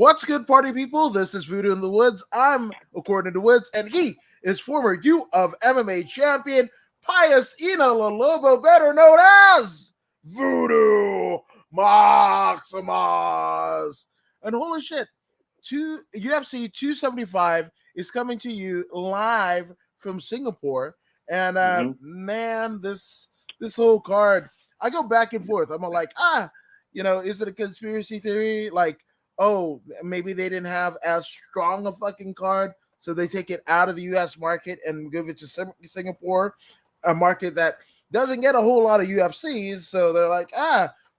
What's good, party people? This is Voodoo in the Woods. I'm According to Woods, and he is former U of MMA champion Pius Lobo, better known as Voodoo Maximus. And holy shit, UFC 275 is coming to you live from Singapore. And man, this whole card, I go back and forth. I'm like, is it a conspiracy theory? Like, oh, maybe they didn't have as strong a fucking card, so they take it out of the U.S. market and give it to Singapore, a market that doesn't get a whole lot of UFCs. So they're like,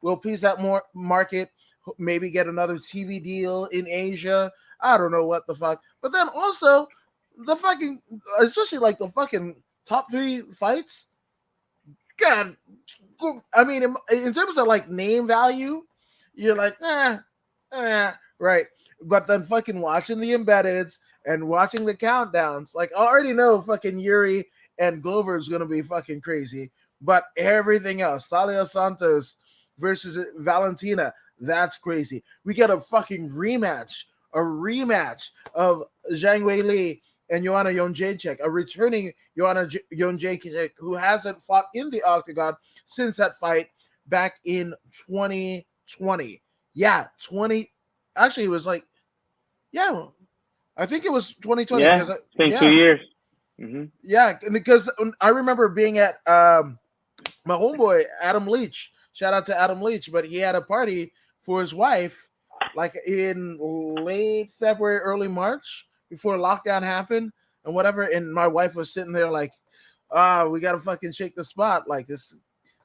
we'll piece that more market, maybe get another TV deal in Asia. I don't know what the fuck. But then also, the fucking, especially like the fucking top 3 fights, God, I mean, in terms of like name value, you're like, right. But then fucking watching the embeddeds and watching the countdowns, like I already know fucking Yuri and Glover is gonna be fucking crazy. But everything else, Talia Santos versus Valentina, that's crazy. We get a fucking rematch of Zhang Weili and Joanna Jędrzejczyk, a returning Joanna Jędrzejczyk who hasn't fought in the octagon since that fight back in 2020. Yeah, actually it was like, I think it was 2020. Yeah, it's been 2 years. Mm-hmm. Yeah, because I remember being at my homeboy Adam Leach. Shout out to Adam Leach, but he had a party for his wife like in late February, early March, before lockdown happened and whatever. And my wife was sitting there like, we gotta fucking shake the spot, like this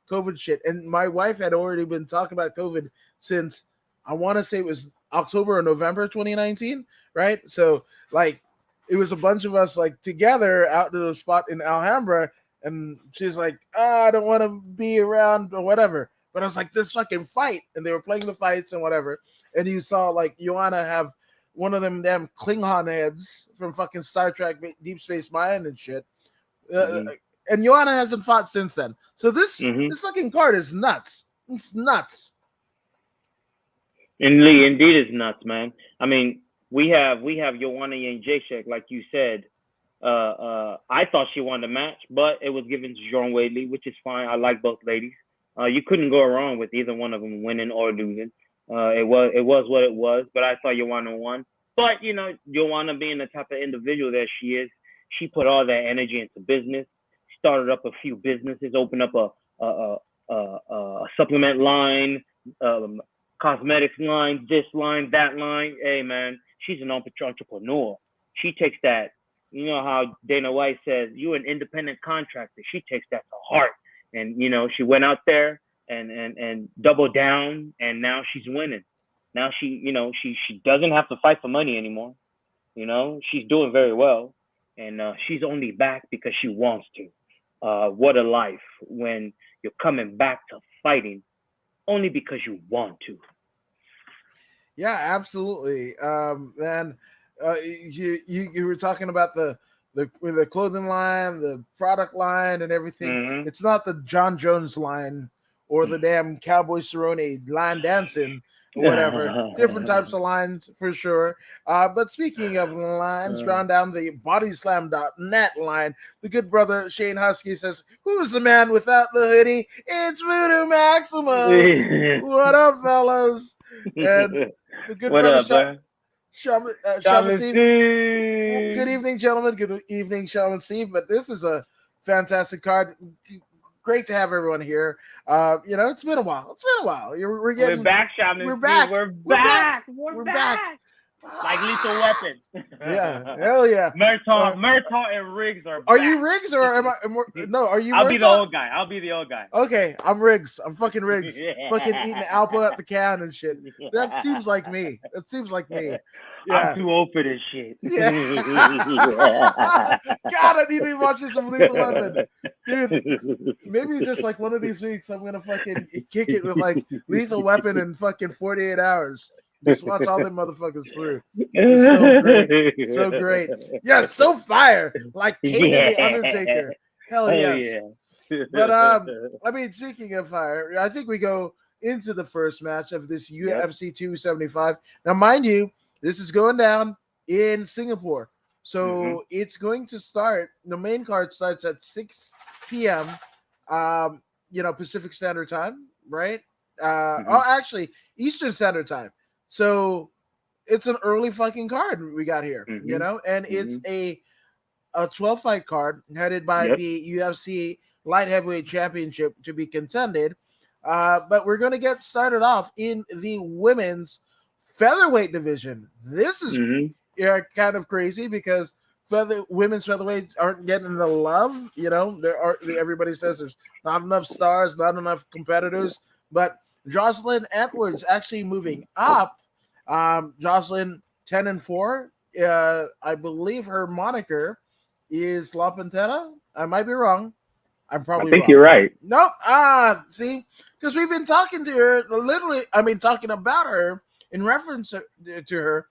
COVID shit. And my wife had already been talking about COVID since I want to say it was October or November 2019, right? So like it was a bunch of us like together out to the spot in Alhambra, and she's like, I don't want to be around or whatever. But I was like, this fucking fight, and they were playing the fights and whatever. And you saw like Joanna have one of them damn Klingon heads from fucking Star Trek Deep Space Nine and shit. And Joanna hasn't fought since then. So this fucking card is nuts. It's nuts. Indeed, it's nuts, man. I mean, we have Joanna Jędrzejczyk, like you said. I thought she won the match, but it was given to Zhang Weili, which is fine. I like both ladies. You couldn't go wrong with either one of them winning or losing. It was what it was, but I thought Joanna won. But Joanna being the type of individual that she is, she put all that energy into business. Started up a few businesses, opened up a supplement line, cosmetics line, this line, that line. Hey man, she's an entrepreneur. She takes that. You know how Dana White says, you're an independent contractor. She takes that to heart. And, she went out there and doubled down, and now she's winning. Now she doesn't have to fight for money anymore. She's doing very well, and she's only back because she wants to. What a life when you're coming back to fighting only because you want to. Yeah, absolutely. Man, you were talking about the clothing line, the product line, and everything. It's not the John Jones line or the damn Cowboy Cerrone line dancing or whatever. Different types of lines for sure. But speaking of lines, round down the bodyslam.net line, the good brother Shane Husky says, who's the man without the hoodie? It's Voodoo Maximus. What up, fellas? And the good what brother up, Shaman Steve. Good evening, gentlemen. Good evening, Shaman Steve. But this is a fantastic card. Great to have everyone here. It's been a while. We're back, Shaman. We're back. We're back. Like Lethal Weapon. Yeah, hell yeah. Murtaugh and Riggs are back. Are you Riggs or am I? No, are you? I'll be the old guy. Okay, I'm Riggs. I'm fucking Riggs. Fucking eating Alpo at the can and shit. That seems like me. Yeah. I'm too old for this shit. Yeah. God, I need to be watching some Lethal Weapon. Dude, maybe just like one of these weeks I'm gonna fucking kick it with like Lethal Weapon in fucking 48 hours. Just watch all them motherfuckers through. So great. Yeah, so fire. Like Kane and the Undertaker. Hell yes. Yeah. But I mean, speaking of fire, I think we go into the first match of this UFC 275. Now, mind you, This is going down in Singapore. Mm-hmm. So it's going to start. The main card starts at 6 p.m. Pacific Standard Time, right? Mm-hmm. Actually, Eastern Standard Time. So it's an early fucking card we got here, Mm-hmm. and Mm-hmm. it's a 12 fight card headed by Yep. the UFC Light Heavyweight Championship to be contended. But we're going to get started off in the women's featherweight division. This is Mm-hmm. kind of crazy because women's featherweights aren't getting the love. Everybody says there's not enough stars, not enough competitors. But Jocelyn Edwards actually moving up. Jocelyn 10-4. I believe her moniker is La Pantera. I might be wrong. I'm I probably think wrong. you're right. Nope. See, because we've been talking to her, literally, talking about her in reference to her,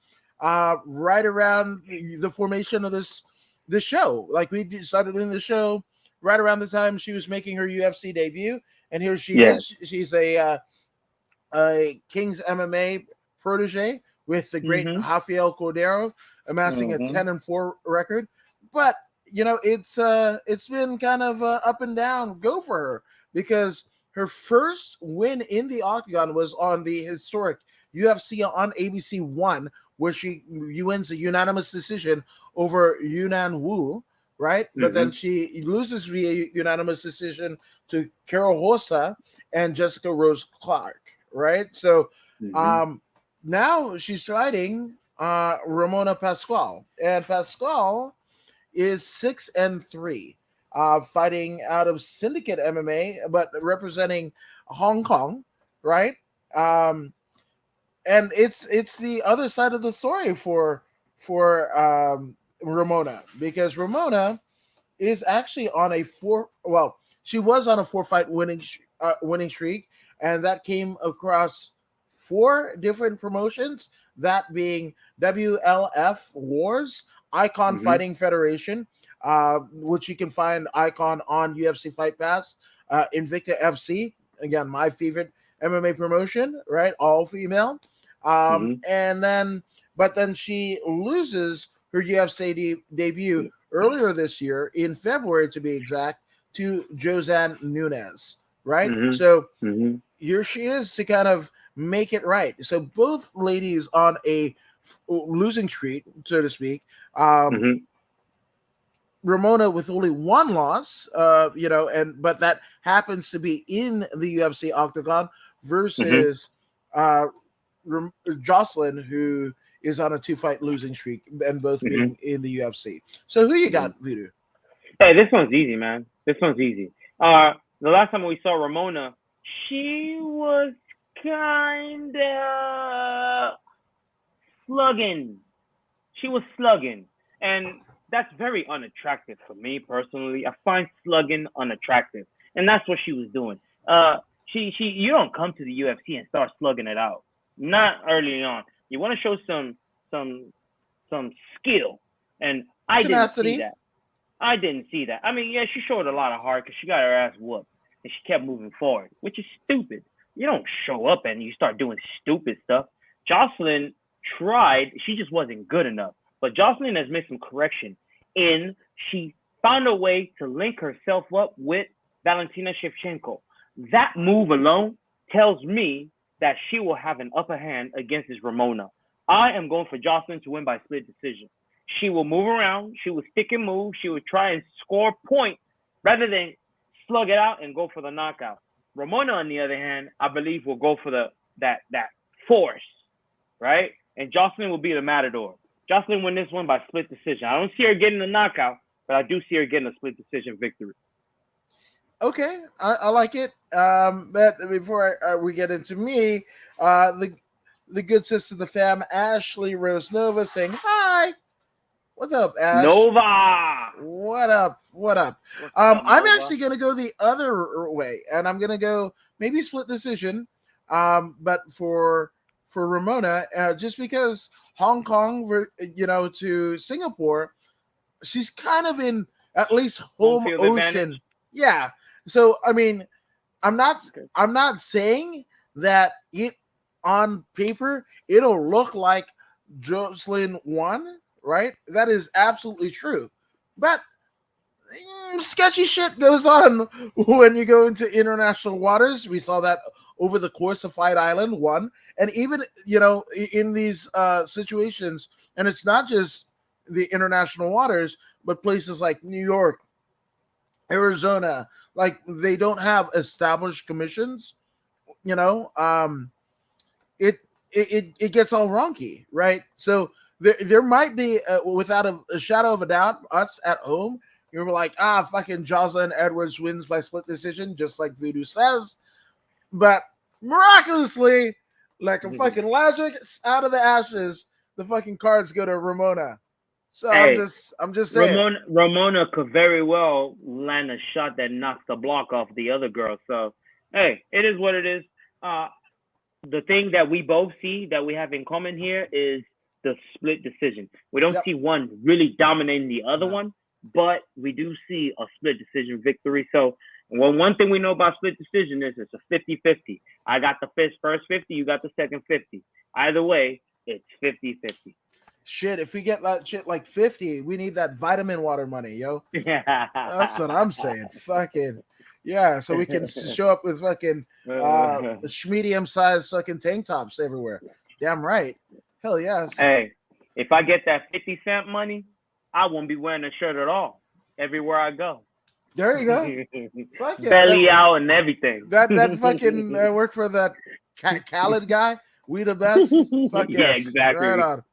right around the formation of this show. Like started doing the show right around the time she was making her UFC debut, and here she Yeah. is. She's a King's MMA protege with the great Mm-hmm. Rafael Cordero, amassing a Mm-hmm. 10-4 record. But it's been kind of up and down go for her because her first win in the octagon was on the historic UFC on ABC One, where she wins a unanimous decision over Yunan Wu, right? But Mm-hmm. then she loses via unanimous decision to Carol Hossa and Jessica Rose Clark, right? So Mm-hmm. um, now she's fighting Ramona Pascual, and Pascual is 6-3, fighting out of Syndicate MMA, but representing Hong Kong, right? Um, and it's the other side of the story for Ramona, because Ramona is actually on a she was on a 4 fight winning streak, and that came across 4 different promotions, that being WLF Wars, Icon Mm-hmm. Fighting Federation, which you can find Icon on UFC Fight Pass, Invicta FC, again my favorite MMA promotion, right, all female, Mm-hmm. and then but then she loses her UFC debut earlier this year, in February to be exact, to Josanne Nunez, right? Mm-hmm. So Mm-hmm. here she is to kind of make it right. So both ladies on a losing streak, so to speak. Mm-hmm. Ramona with only one loss, but that happens to be in the UFC octagon Mm-hmm. versus uh, Jocelyn, who is on a 2 fight losing streak, and both Mm-hmm. being in the UFC. So who you Mm-hmm. got, Voodoo? Hey, this one's easy, man. This one's easy. The last time we saw Ramona, she was kinda slugging. She was slugging, and that's very unattractive for me personally. I find slugging unattractive, and that's what she was doing. You don't come to the UFC and start slugging it out. Not early on. You want to show some some skill, and I didn't see Tenacity. that. I didn't see that. I mean, yeah, she showed a lot of heart because she got her ass whooped and she kept moving forward, which is stupid. You don't show up and you start doing stupid stuff. Jocelyn tried, she just wasn't good enough. But Jocelyn has made some correction in she found a way to link herself up with Valentina Shevchenko. That move alone tells me that she will have an upper hand against this Ramona. I am going for Jocelyn to win by split decision. She will move around. She will stick and move. She will try and score points rather than slug it out and go for the knockout. Ramona, on the other hand, I believe will go for that force, right? And Jocelyn will be the matador. Jocelyn win this one by split decision. I don't see her getting the knockout, but I do see her getting a split decision victory. Okay, I like it. But before we get into me, the good sister of the fam, Ashley Rose Nova, saying hi. What's up, Ash? Nova! What up? What up? What's up, I'm Nova? actually gonna go the other way, and I'm gonna go maybe split decision. But for Ramona, just because Hong Kong, to Singapore, she's kind of in at least Home home field advantage? ocean. Yeah. So I mean, I'm not Okay. I'm not saying that it on paper it'll look like Jocelyn won, right? That is absolutely true. But sketchy shit goes on when you go into international waters. We saw that over the course of Fight Island 1. And even, in these situations, and it's not just the international waters, but places like New York, Arizona, like they don't have established commissions, you know, it gets all wonky, right? So there might be, without a shadow of a doubt, us at home, you're like, fucking Jocelyn Edwards wins by split decision, just like Voodoo says. But miraculously, like a fucking magic out of the ashes, the fucking cards go to Ramona. So Hey, I'm just saying. Ramona could very well land a shot that knocks the block off the other girl. So, hey, it is what it is. The thing that we both see that we have in common here is the split decision. We don't see one really dominating the other one, but we do see a split decision victory. So, one thing we know about split decision is it's a 50-50. I got the first 50, you got the second 50. Either way, it's 50-50. Shit, if we get that shit like 50, we need that vitamin water money, yo. That's what I'm saying. Fucking yeah, so we can show up with fucking medium-sized fucking tank tops everywhere. Damn right. Hell yes. Hey, if I get that 50 cent money, I won't be wearing a shirt at all everywhere I go. There you go. Fuck yeah, belly out and everything. That fucking work for that Khaled guy. We the best. Fuck yes. Yeah, exactly. Right on.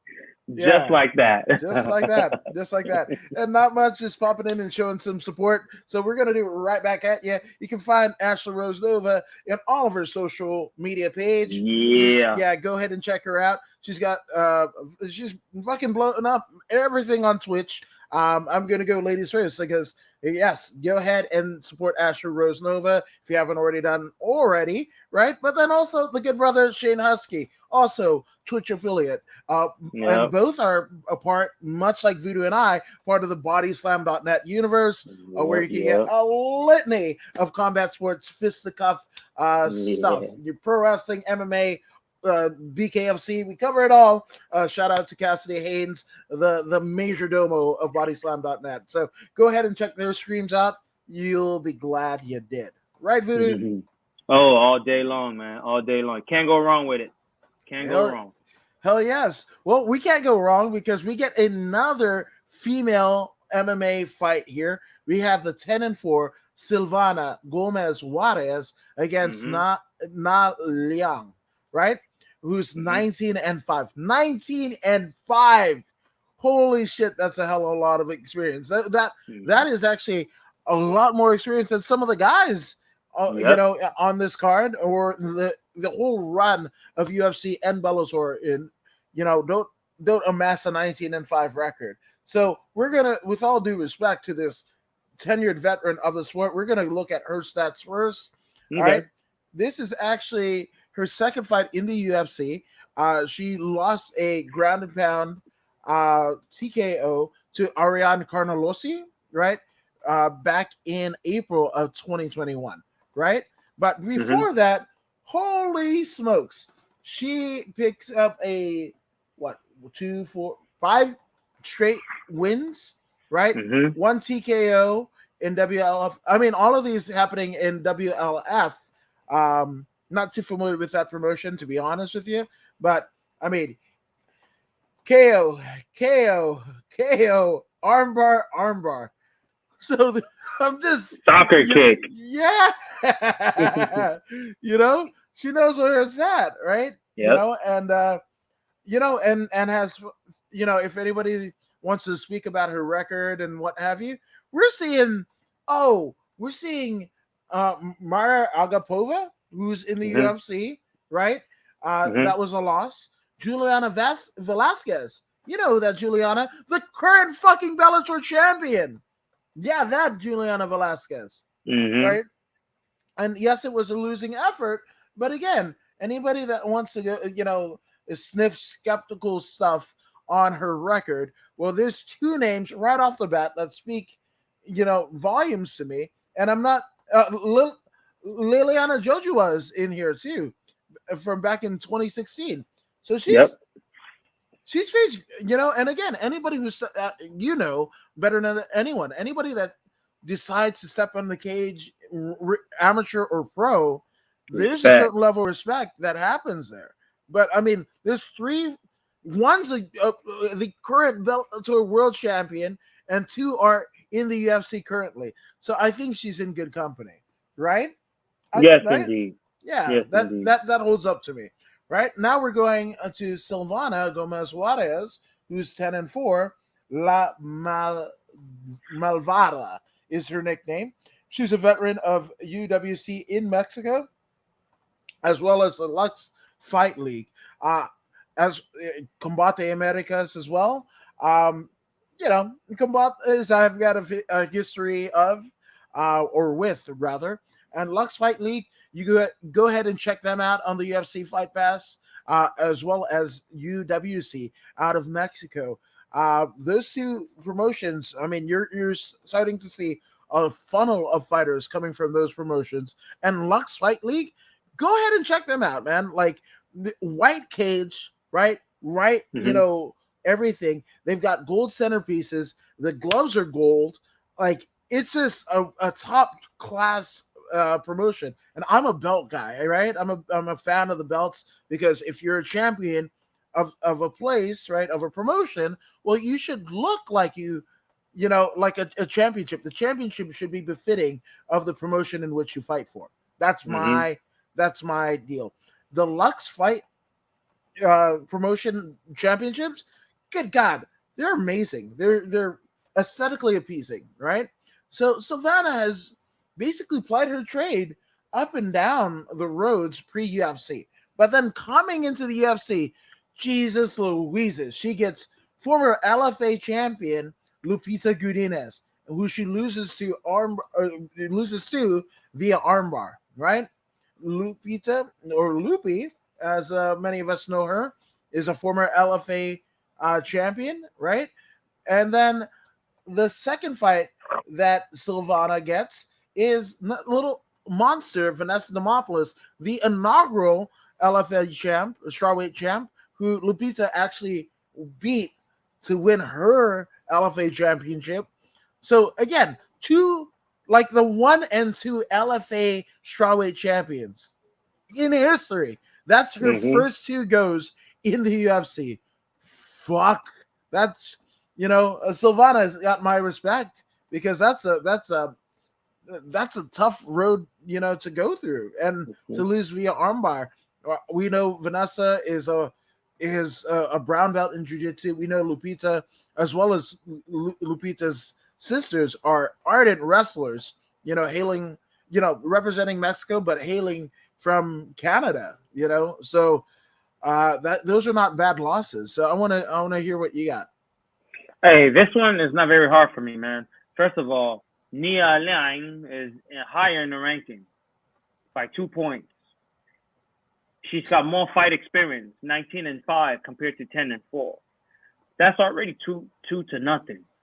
Just like that. Just like that. Just like that. And not much, just popping in and showing some support. So we're going to do it right back at you. You can find Ashley Rose Nova in all of her social media page. Yeah. Go ahead and check her out. She's got, she's fucking blowing up everything on Twitch. I'm going to go ladies first because, yes, go ahead and support Ashley Rose Nova if you haven't already done already, right? But then also the good brother Shane Husky, also Twitch affiliate. And both are a part, much like Voodoo and I, part of the bodyslam.net universe, where you can get a litany of combat sports, fisticuff stuff, your pro wrestling, MMA, BKFC, we cover it all. Shout out to Cassidy Haynes, the major domo of bodyslam.net. So go ahead and check their streams out. You'll be glad you did. Right, Voodoo? Mm-hmm. Oh, all day long, man. All day long. Can't go wrong with it. Can't go wrong. Hell yes. Well, we can't go wrong because we get another female MMA fight here. We have the 10-4 Silvana Gomez Juarez against Na Liang, right? Who's 19-5. 19-5. Holy shit, that's a hell of a lot of experience. That is actually a lot more experience than some of the guys on this card, or the whole run of UFC and Bellator in, don't amass a 19-5 record. So we're gonna, with all due respect to this tenured veteran of the sport, we're gonna look at her stats first. Okay. All right. This is actually her second fight in the UFC. She lost a ground and pound TKO to Ariane Carnelossi, right? Back in April of 2021, right? But before that, holy smokes, she picks up a 2, 4, 5 straight wins, right? One TKO in WLF. I mean, all of these happening in WLF. Not too familiar with that promotion, to be honest with you, but I mean, KO, armbar. So I'm just soccer kick. Yeah. She knows where it's at, right? Yep. And has, if anybody wants to speak about her record and what have you, we're seeing Mara Agapova, who's in the UFC, right? That was a loss. Juliana Velasquez. You know that Juliana, the current fucking Bellator champion. Yeah, that Juliana Velasquez, right? And yes, it was a losing effort, but again, anybody that wants to go, sniff skeptical stuff on her record, well, there's two names right off the bat that speak, volumes to me, and I'm not. Liliana Jojua is in here too, from back in 2016. So she's faced, and again, anybody who's, better than anyone, anybody that decides to step on the cage, amateur or pro, there's a Respect. certain level of respect that happens there. But I mean, there's three. One's the current Bellator world champion, and two are in the UFC currently. So I think she's in good company, right? Yes, Right? indeed. Yeah, Yes, indeed. that holds up to me. Right now, we're going to Silvana Gomez Juarez, who's 10-4. Malvada is her nickname. She's a veteran of UWC in Mexico, as well as the Lux Fight League, as Combate Americas as well. Um, Combate is I've got a history of, or with rather, and Lux Fight League. You go ahead and check them out on the UFC Fight Pass, as well as UWC out of Mexico. Those two promotions, I mean, you're starting to see a funnel of fighters coming from those promotions, and Lux Fight League. Go ahead and check them out, man. Like the white cage, right? Right, everything. They've got gold centerpieces. The gloves are gold. Like it's just a top class promotion. And I'm a belt guy, right? I'm a fan of the belts because if you're a champion of a place, right, of a promotion, well, you should look like like a championship. The championship should be befitting of the promotion in which you fight for. That's my deal. The Lux Fight promotion championships, good God, they're amazing. They're aesthetically appeasing, right? So Savannah has basically plied her trade up and down the roads pre-UFC. But then coming into the UFC, Jesus Louises, she gets former LFA champion Lupita Godinez, who she loses to via armbar, right? Lupita, or Lupi, as many of us know her, is a former LFA champion, right? And then the second fight that Silvana gets is little monster Vanessa Demopoulos, the inaugural LFA champ, strawweight champ, who Lupita actually beat to win her LFA championship. So again, the 1 and 2 LFA strawweight champions in history. That's her first two goes in the UFC. Fuck. That's Silvana's got my respect because that's a tough road, to go through and to lose via armbar. We know Vanessa is a brown belt in jiu-jitsu. We know Lupita, as well as Lupita's sisters, are ardent wrestlers, hailing, representing Mexico, but hailing from Canada, so those are not bad losses. So I want to hear what you got. Hey, this one is not very hard for me, man. First of all, Nia Liang is higher in the ranking by 2 points. She's got more fight experience, 19-5 compared to 10-4. That's already 2-0.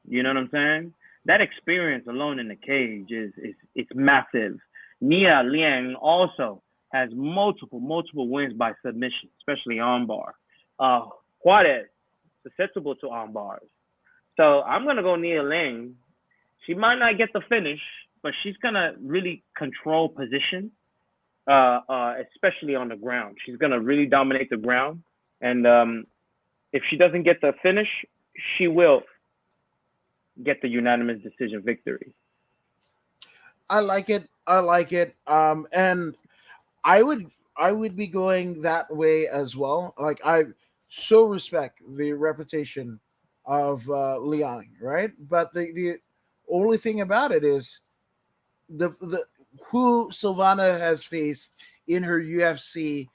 You know what I'm saying? That experience alone in the cage it's massive. Nia Liang also has multiple wins by submission, especially armbar. Juarez, susceptible to armbars. So I'm going to go Nia Liang. She might not get the finish, but she's going to really control position, especially on the ground. She's going to really dominate the ground. And if she doesn't get the finish, she will get the unanimous decision victory. I like it. And I would be going that way as well. Like, I so respect the reputation of Liang, right? But the only thing about it is the who Silvana has faced in her UFC,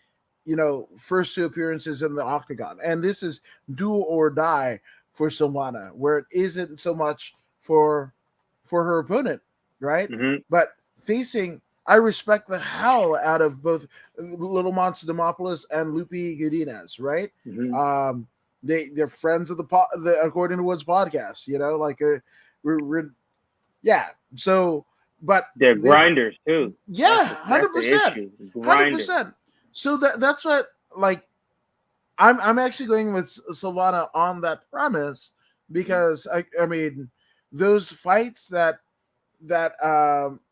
first two appearances in the octagon, and this is do or die for Silvana, where it isn't so much for her opponent, right? But I respect the hell out of both Little Monster Demopoulos and Lupi Godinez, right? They're friends of the According to Woods podcast, So, but they're grinders too. Yeah, 100%. 100%. So that's what, like, I'm actually going with Silvana on that premise because I mean those fights that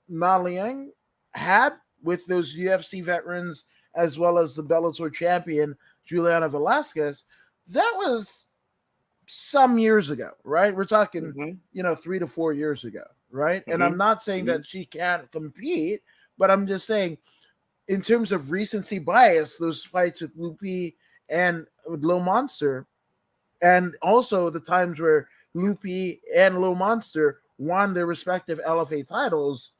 Na Liang had with those UFC veterans as well as the Bellator champion Juliana Velasquez, that was some years ago, right? We're talking, 3 to 4 years ago, right? And I'm not saying that she can't compete, but I'm just saying in terms of recency bias, those fights with Lupi and with Low Monster, and also the times where Lupi and Low Monster won their respective LFA titles,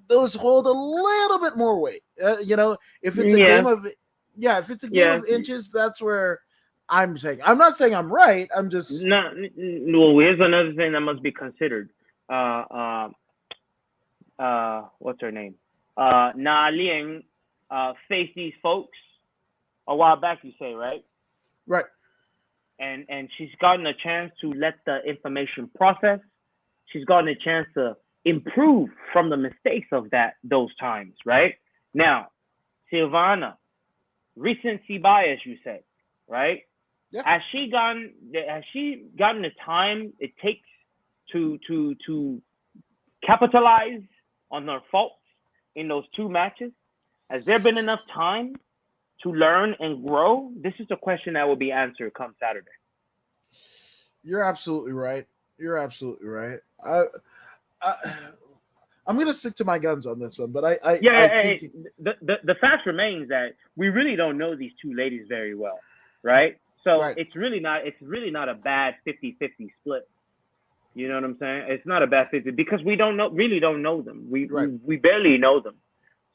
those hold a little bit more weight. If it's a game of, if it's a game of inches, that's where I'm saying. I'm not saying I'm right. I'm just no. Well, here's another thing that must be considered. What's her name? Na Liang faced these folks a while back. You say, right? Right. And she's gotten a chance to let the information process. She's gotten a chance to improve from the mistakes of those times, right? Now, Silvana, recency bias, you said, right? Yeah. Has she gotten the time it takes to capitalize on her faults in those two matches? Has there been enough time to learn and grow? This is a question that will be answered come Saturday. You're absolutely right. I'm going to stick to my guns on this one, but I think the fact remains that we really don't know these two ladies very well, right? So it's really not a bad 50-50 split. You know what I'm saying? It's not a bad 50 because we don't know them. We barely know them.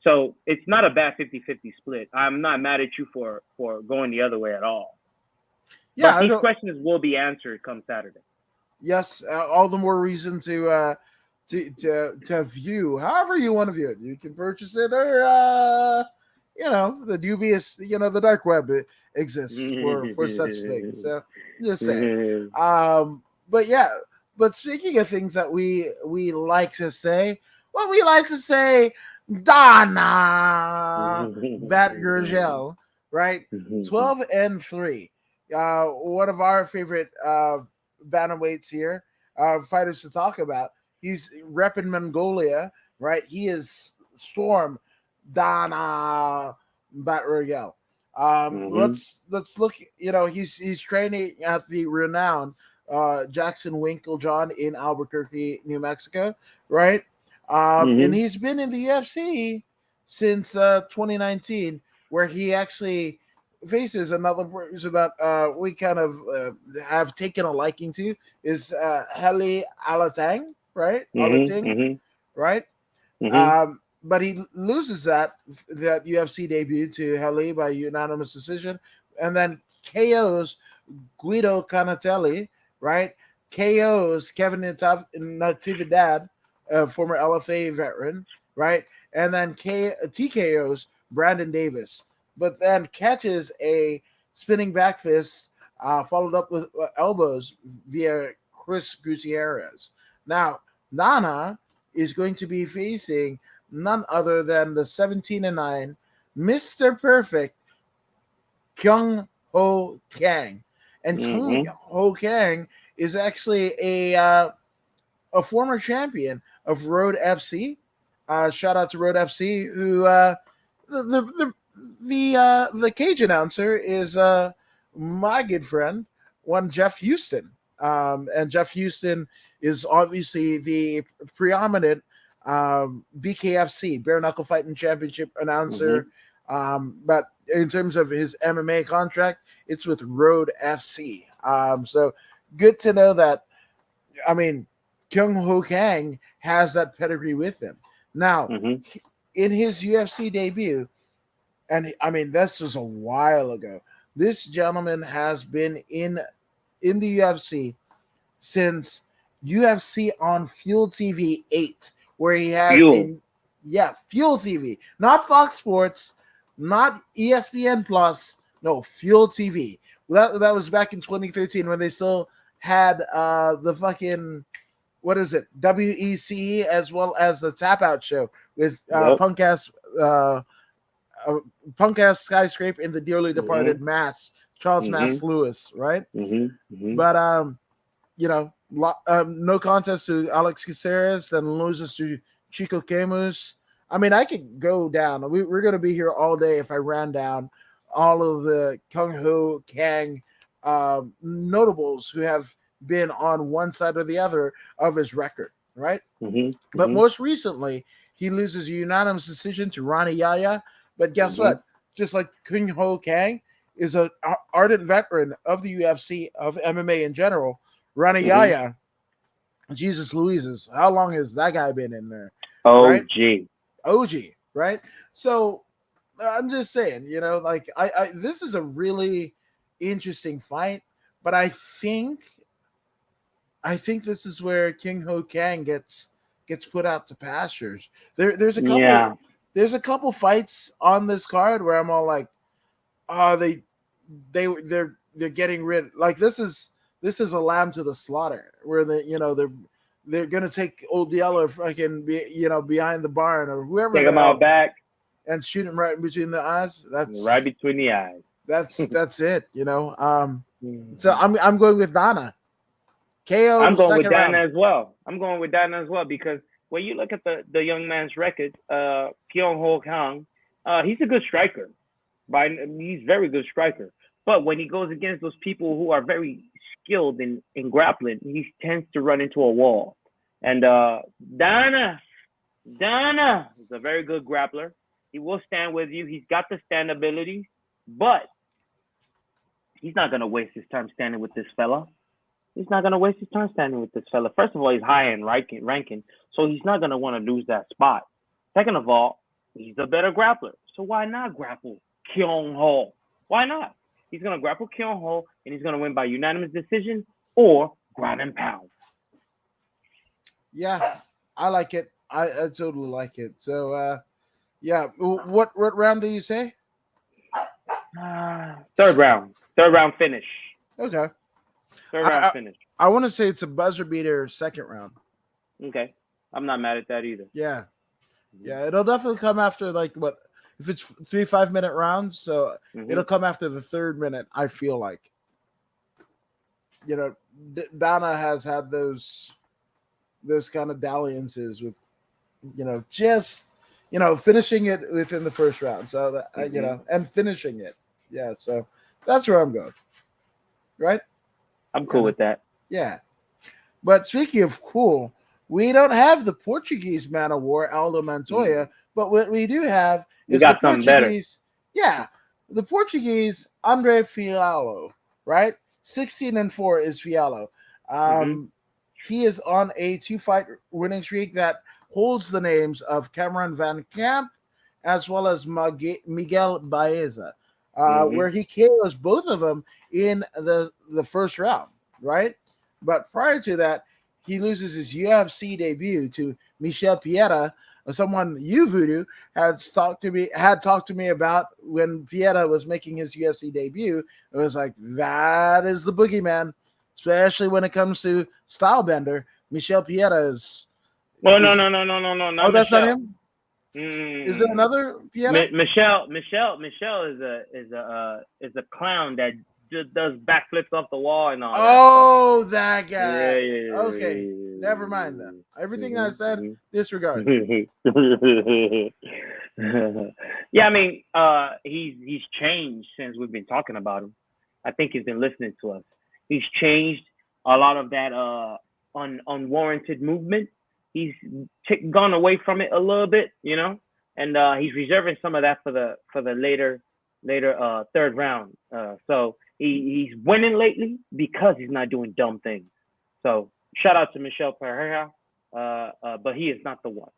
So it's not a bad 50-50 split. I'm not mad at you for going the other way at all. Yeah, but these questions will be answered come Saturday. Yes, all the more reason to view however you want to view it. You can purchase it or the dubious, the dark web exists for such things. So I'm just saying. But speaking of things that we like to say, what we like to say, Donna Batgirl, right? 12-3. One of our favorite bantamweights here, fighters to talk about. He's repping Mongolia, right? He is Storm Dana Batgirl. Let's look. He's training at the renowned Jackson Winklejohn in Albuquerque, New Mexico, right? And he's been in the UFC since 2019, where he actually faces another person that we kind of have taken a liking to is Heli Alatang, right? Right? But he loses that UFC debut to Heli by unanimous decision, and then KOs Guido Canatelli, right? KOs Kevin Natividad, former LFA veteran, right? And then TKOs Brandon Davis, but then catches a spinning back fist followed up with elbows via Chris Gutierrez. Now, Nana is going to be facing none other than the 17-9 Mr. Perfect Kyung Ho Kang. And Kyung Ho Kang is actually a former champion of Road FC. Shout out to Road FC, who the cage announcer is my good friend, one Jeff Houston. And Jeff Houston is obviously the preeminent BKFC, Bare Knuckle Fighting Championship announcer. But in terms of his MMA contract, it's with Road FC. So good to know that, I mean, Kyung Ho Kang has that pedigree with him. Now, in his UFC debut, and I mean, this was a while ago, this gentleman has been in the UFC since UFC on Fuel TV 8, where he has Fuel TV, not Fox Sports, not ESPN Plus, no, Fuel TV. That was back in 2013 when they still had the fucking, what is it, WEC, as well as the Tap Out show with punk ass punk ass skyscraper in the dearly departed Charles Mass Lewis, right? But no contest to Alex Caceres, then loses to Chico Camus. I mean, I could go down. We're going to be here all day if I ran down all of the Kung Ho Kang notables who have been on one side or the other of his record, right? But most recently, he loses a unanimous decision to Ronnie Yaya. But guess what? Just like Kung Ho Kang is an ardent veteran of the UFC, of MMA in general, Ronnie Yaya, Jesus Louises, how long has that guy been in there? OG, right? So I'm just saying, like I this is a really interesting fight, but I think this is where King Ho Kang gets put out to pastures. There's a couple fights on this card where I'm all like, oh, they're getting rid, like this is a lamb to the slaughter where they're gonna take Old Yeller fucking behind the barn or whoever, take him out back and shoot him right in between the eyes. That's right between the eyes. That's it. So I'm going with Dana. KO. I'm going with Dana as well. Because when you look at the young man's record, Kyung Ho Kang, he's a good striker. He's a very good striker. But when he goes against those people who are very skilled in grappling, he tends to run into a wall. And Dana is a very good grappler. He will stand with you. He's got the stand ability, but he's not going to waste his time standing with this fella. First of all, he's high in ranking, so he's not going to want to lose that spot. Second of all, he's a better grappler. So why not grapple Kyung Ho? Why not? He's going to grapple Kyung Ho, and he's going to win by unanimous decision or ground and pound. Yeah, I like it. I totally like it. So, yeah. What round do you say? Third round finish. Okay. Third round finish. I want to say it's a buzzer beater second round. Okay. I'm not mad at that either. Yeah. Yeah, it'll definitely come after, like, what, if it's 3 5-minute rounds, so it'll come after the third minute, I feel like. Dana has had those kind of dalliances with, just, finishing it within the first round. So, that, and finishing it. Yeah, so that's where I'm going. Right? I'm cool with that. Yeah. But speaking of cool, we don't have the Portuguese man of war, Aldo Montoya, but what we do have is the Portuguese. Yeah. The Portuguese, Andre Fialho, right? 16-4 is Fialho. He is on a 2-fight winning streak that holds the names of Cameron Van Camp as well as Miguel Baeza, where he KOs both of them in the first round, right? But prior to that, he loses his UFC debut to Michel Pieta, someone you, Voodoo, had talked to me about when Pieta was making his UFC debut. It was like, that is the boogeyman, especially when it comes to style bender. Michel Pieta is. No. Not oh, that's Michel. not him. Is there another Pieta? Michel is a clown that just does backflips off the wall and all. Oh, that guy. Yeah. Okay, never mind then. Everything I said, disregard. Yeah, I mean, he's changed since we've been talking about him. I think he's been listening to us. He's changed a lot of that unwarranted movement. He's gone away from it a little bit, and he's reserving some of that for the later third round. So he's winning lately because he's not doing dumb things. So shout out to Michel Pereira, but he is not the one.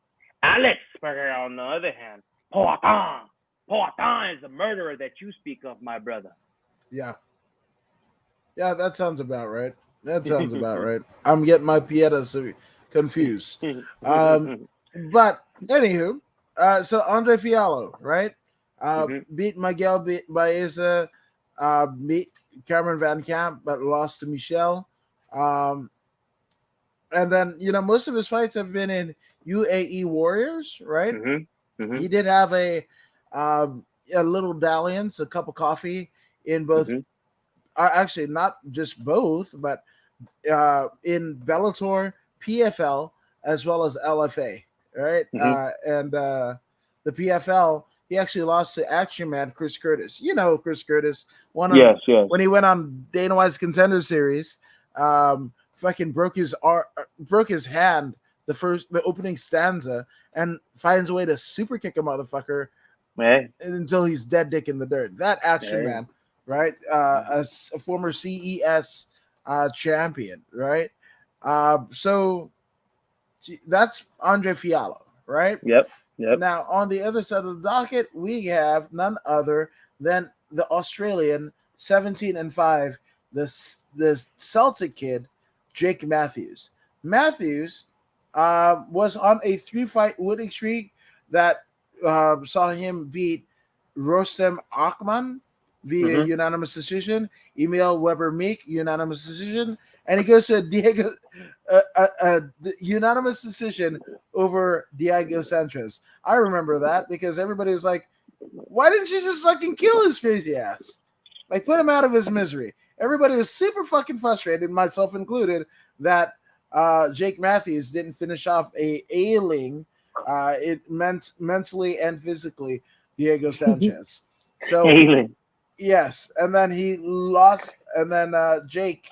Alex Pereira, on the other hand, Poatan is the murderer that you speak of, my brother. Yeah, that sounds about right. I'm getting my Pietas confused. But anywho, so Andre Fialho, right? Beat Miguel Baeza, beat Cameron Van Camp, but lost to Michel. And then, most of his fights have been in UAE Warriors, right? He did have a a little dalliance, a cup of coffee in both. Actually, not just both, but in Bellator, PFL, as well as LFA, right? And the PFL, he actually lost to Action Man Chris Curtis. You know Chris Curtis, one of Yes. when he went on Dana White's Contender Series, fucking broke his hand the opening stanza, and finds a way to super kick a motherfucker until he's dead dick in the dirt. That Action Man, right? A former CES champion, right? So that's Andre Fiallo, right? Yep. Now on the other side of the docket, we have none other than the Australian 17-5, the Celtic kid, Jake Matthews. Matthews was on a 3-fight winning streak that saw him beat Rostem Akman via unanimous decision, Emil Weber-Meek unanimous decision, and he goes to Diego unanimous decision over Diego Sanchez. I remember that because everybody was like, why didn't you just fucking kill his crazy ass? Like, put him out of his misery. Everybody was super fucking frustrated, myself included, that Jake Matthews didn't finish off a ailing, it meant mentally and physically, Diego Sanchez. So ailing. Yes, and then he lost, and then Jake,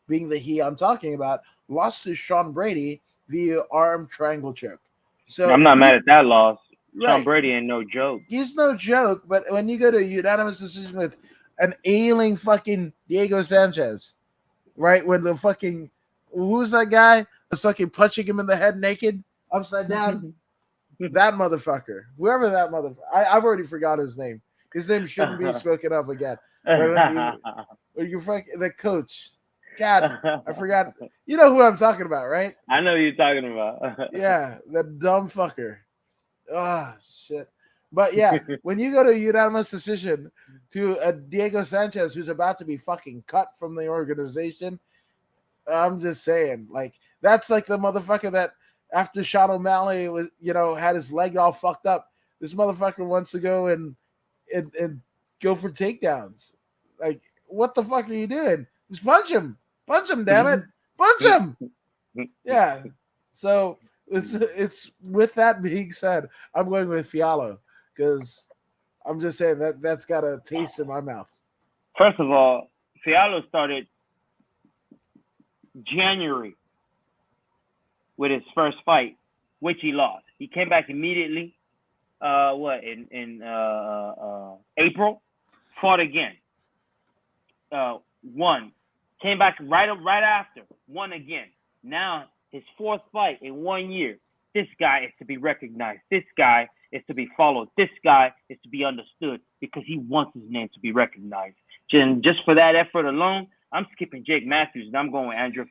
being the he I'm talking about, lost to Sean Brady via arm triangle choke. So I'm not mad at that loss. Right. Sean Brady ain't no joke. He's no joke, but when you go to a unanimous decision with an ailing fucking Diego Sanchez, right? When the fucking who's that guy was fucking punching him in the head naked, upside down? That motherfucker, whoever that motherfucker, I've already forgot his name. His name shouldn't be spoken of again. But you fucking the coach. God, I forgot. You know who I'm talking about, right? I know who you're talking about. Yeah, that dumb fucker. Oh, shit. But yeah, when you go to a unanimous decision to a Diego Sanchez who's about to be fucking cut from the organization, I'm just saying, like, that's like the motherfucker that after Sean O'Malley was, had his leg all fucked up, this motherfucker wants to go and go for takedowns. Like, what the fuck are you doing? Just punch him, damn it, punch him. Yeah. So it's with that being said, I'm going with Fiallo because I'm just saying that's got a taste in my mouth. First of all, Fiallo started January with his first fight, which he lost. He came back immediately. In April, fought again. Won. Came back right after. Won again. Now his fourth fight in 1 year. This guy is to be recognized. This guy is to be followed. This guy is to be understood because he wants his name to be recognized. And just for that effort alone, I'm skipping Jake Matthews and I'm going with Andre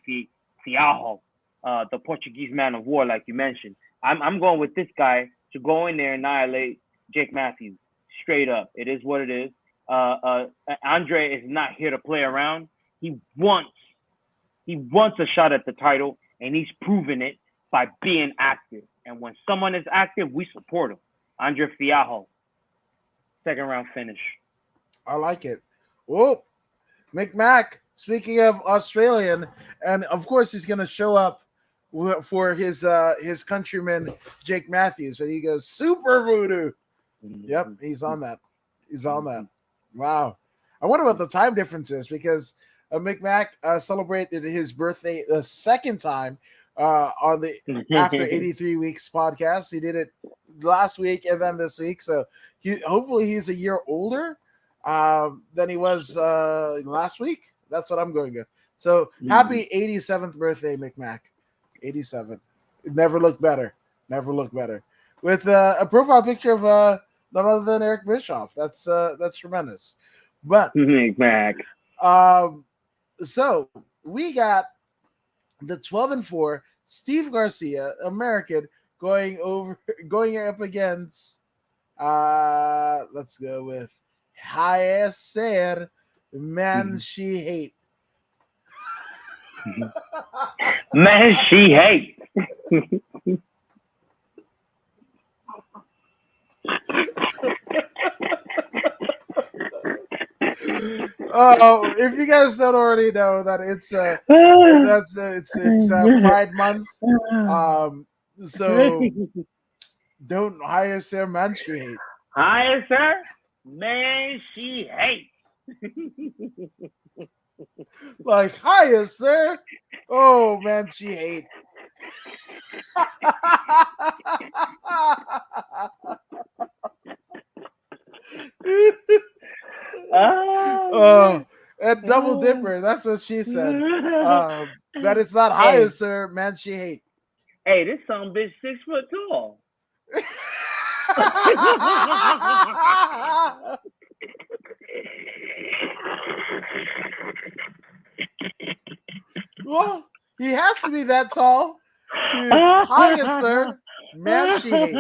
Fiallo, the Portuguese man of war, like you mentioned. I'm going with this guy to go in there and annihilate Jake Matthews straight up. It is what it is. Andre is not here to play around. He wants a shot at the title, and he's proven it by being active. And when someone is active, we support him. Andre Fiallo, second round finish. I like it. Whoa, McMack. Speaking of Australian, and of course he's going to show up for his countryman Jake Matthews, and he goes super voodoo. Yep, he's on that. Wow. I wonder what the time difference is because McMack celebrated his birthday the second time on the After 83 Weeks podcast. He did it last week and then this week, so hopefully he's a year older than he was last week. That's what I'm going with. So happy 87th birthday, McMack. 87. It never looked better. With a profile picture of none other than Eric Bischoff. That's tremendous. But McMack. So we got the 12-4 Steve Garcia, American, going up against let's go with Jair Man She Hate. Man, she hates. Oh, if you guys don't already know that it's Pride Month, so don't hire Sarah Man she hate. Hi, sir. Man, she hates. Like, hiya, sir. Oh man, she hate. Oh, And double man. dipper. That's what she said. But it's not hiya, Hey, sir. Man, she hate. hey, this some bitch 6 foot tall. Well, he has to be that tall to hiya, sir. Man, she hate.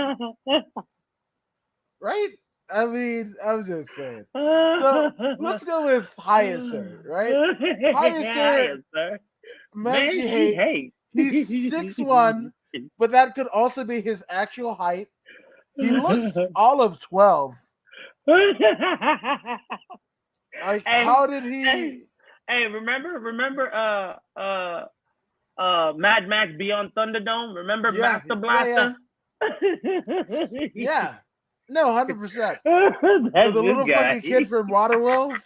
Right? I mean, I was just saying. So let's go with hiya, sir. Right? Hiya, sir. Hiya, sir. Man, Man, she she hate. hates. He's 6'1", but that could also be his actual height. He looks all of 12. Like, hey, how did hey, he? hey, remember, Mad Max Beyond Thunderdome? Remember Yeah, Master yeah. Blaster? Yeah. No, 100%. The That's this little guy. fucking kid from Waterworld.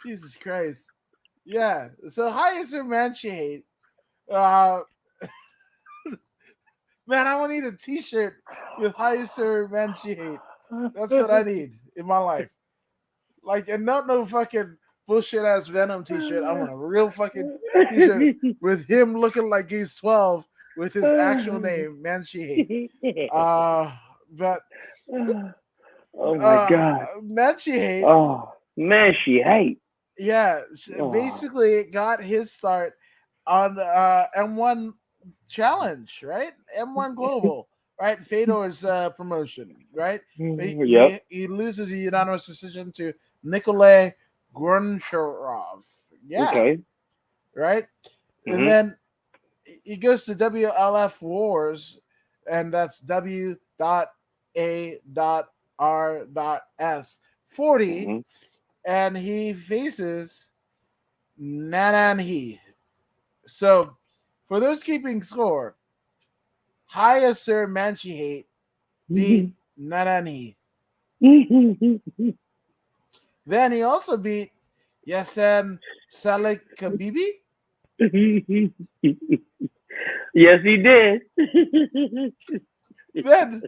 Jesus Christ. Yeah. So hiya, sir. Man, she hate. Uh, man, I want to need a T-shirt with hiya, sir. Man, she hate. That's what I need in my life. Like, and not no fucking bullshit ass Venom T-shirt. I want a real fucking T-shirt with him looking like he's 12 with his actual name, Man, she hate. But Oh my god. Man, she hate. Oh man, she hate. Yeah, Oh. basically got his start on M1 Challenge, right? M1 Global, right? Fedor's promotion, right? Yep. He loses a unanimous decision to Nikolay Goncharov. Yeah, Okay. right? And Mhm. then he goes to WLF Wars, and that's W.A.R.S 40, Mhm. and he faces Nanan He. So, for those keeping score, Hiya Sir Manchi Hate beat Nanan He. Then he also beat Yasen Saleh Kabibi. Yes, he did. Then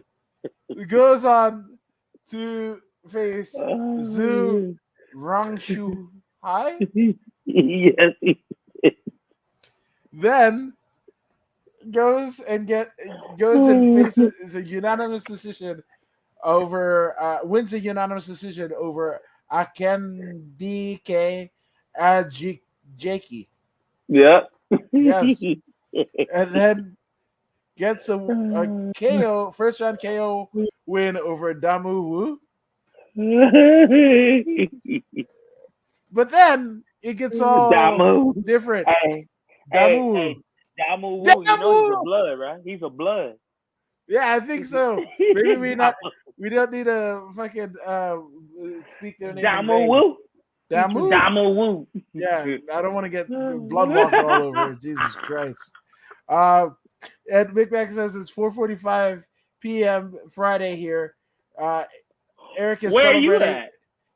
goes on to face Zhu Oh, Rangshu Hai. yes, he did. Then goes and faces a unanimous decision over wins a unanimous decision over Aken BK Jakey. Yep. Yes. And then gets a KO, first round KO win over Damu Wu. But then it gets all Damu. different. Hey, hey, Damu. hey, Damu Wu. You know he's a Damu. blood, right? He's a blood. Yeah, I think so. Maybe Damu, we don't need to fucking speak their name in Damu vain. Wu. Damu. Damu Wu. Yeah, I don't want to get blood walk all over. Jesus Christ. And Big Mac says it's 4:45 p.m. Friday here. Eric is Where are you celebrating. at?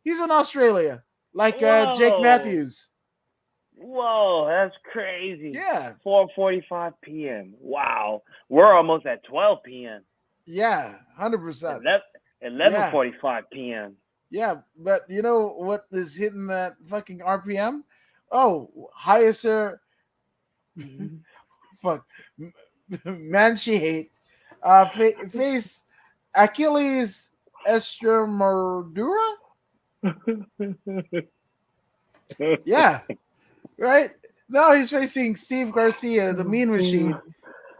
He's in Australia, like Jake Whoa. Matthews. Whoa, that's crazy. Yeah, 4:45 p.m. Wow. We're almost at 12 p.m. yeah, 100%. 11 Yeah, 11:45 p.m. yeah. But you know what is hitting that fucking RPM? Oh, highest fuck, man, she hate. Face Achilles Estremadura. Yeah, right. No, he's facing Steve Garcia, the Mean Machine,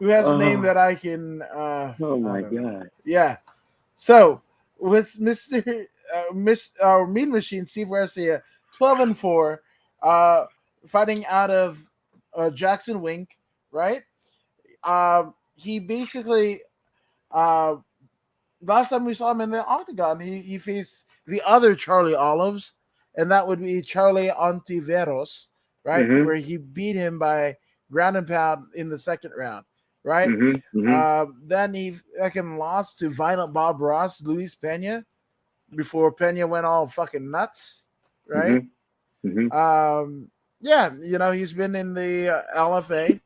who has a name Oh, that I can. oh I my don't know. god. Yeah. So with Mean Machine Steve Garcia, 12-4, fighting out of Jackson Wink, right? He basically last time we saw him in the octagon, he faced the other Charlie Olives, and that would be Charlie Ontiveros, right? Mm-hmm. Where he beat him by ground and pound in the second round, right? Mm-hmm. Mm-hmm. Then he fucking lost to Violent Bob Ross, Luis Pena, before Pena went all fucking nuts, right? Mm-hmm. Mm-hmm. Yeah, he's been in the LFA,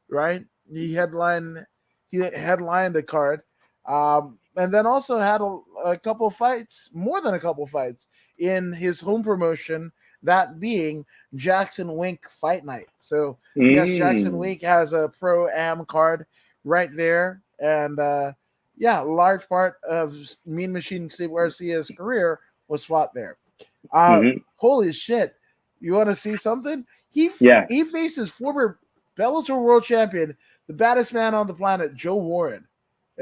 right? He headlined the card, and then also had a couple fights, more than a couple fights in his home promotion, that being Jackson Wink Fight Night. So yes, Jackson Mm. Wink has a pro am card right there, and yeah, a large part of Mean Machine Steve Garcia's career was fought there. Mm-hmm. Holy shit! You want to see something? Yeah. He faces former Bellator World Champion, the baddest man on the planet, Joe Warren.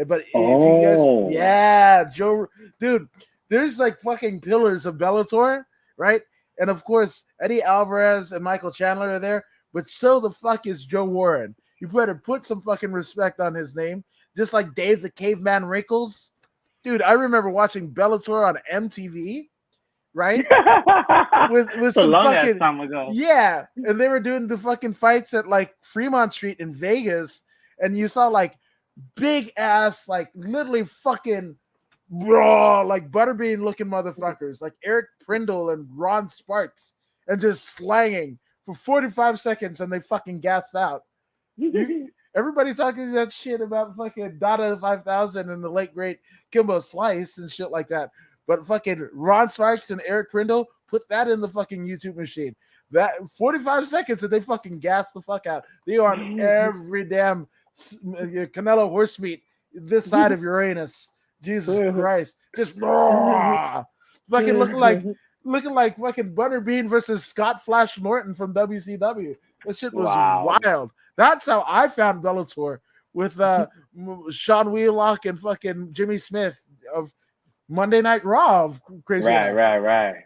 But if you guys, Oh. yeah, Joe, dude, there's like fucking pillars of Bellator, right? And of course, Eddie Alvarez and Michael Chandler are there, but so the fuck is Joe Warren. You better put some fucking respect on his name, just like Dave the Caveman Wrinkles. Dude, I remember watching Bellator on MTV, right? With It's a some long ass fucking, time ago. yeah, and they were doing the fucking fights at like Fremont Street in Vegas, and you saw like big ass, like literally fucking raw, like butterbean looking motherfuckers, like Eric Prindle and Ron Sparks, and just slanging for 45 seconds, and they fucking gassed out. Everybody talking that shit about fucking Dada 5000 and the late great Kimbo Slice and shit like that. But fucking Ron Sparks and Eric Prindle, put that in the fucking YouTube machine. That 45 seconds and they fucking gas the fuck out. They are on every damn Canelo horse meat this side of Uranus. Jesus Christ. Just fucking looking like fucking Butterbean versus Scott Flash Norton from WCW. That shit was Wow. wild. That's how I found Bellator, with Sean Wheelock and fucking Jimmy Smith of Monday Night Raw. Crazy enough.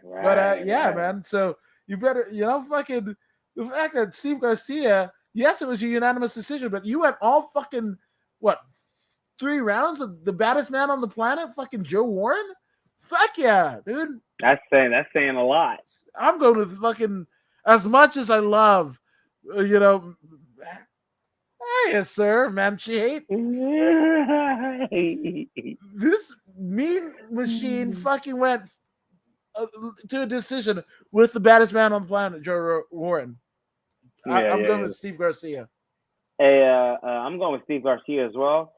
But yeah, man. So you better, fucking the fact that Steve Garcia, yes, it was a unanimous decision, but you went all fucking what 3 rounds of the baddest man on the planet, fucking Joe Warren. Fuck yeah, dude. That's saying a lot. I'm going with fucking, as much as I love, hey, sir, Manchi. This Mean Machine fucking went to a decision with the baddest man on the planet, Joe Warren. I'm going with Steve Garcia. Hey, I'm going with Steve Garcia as well.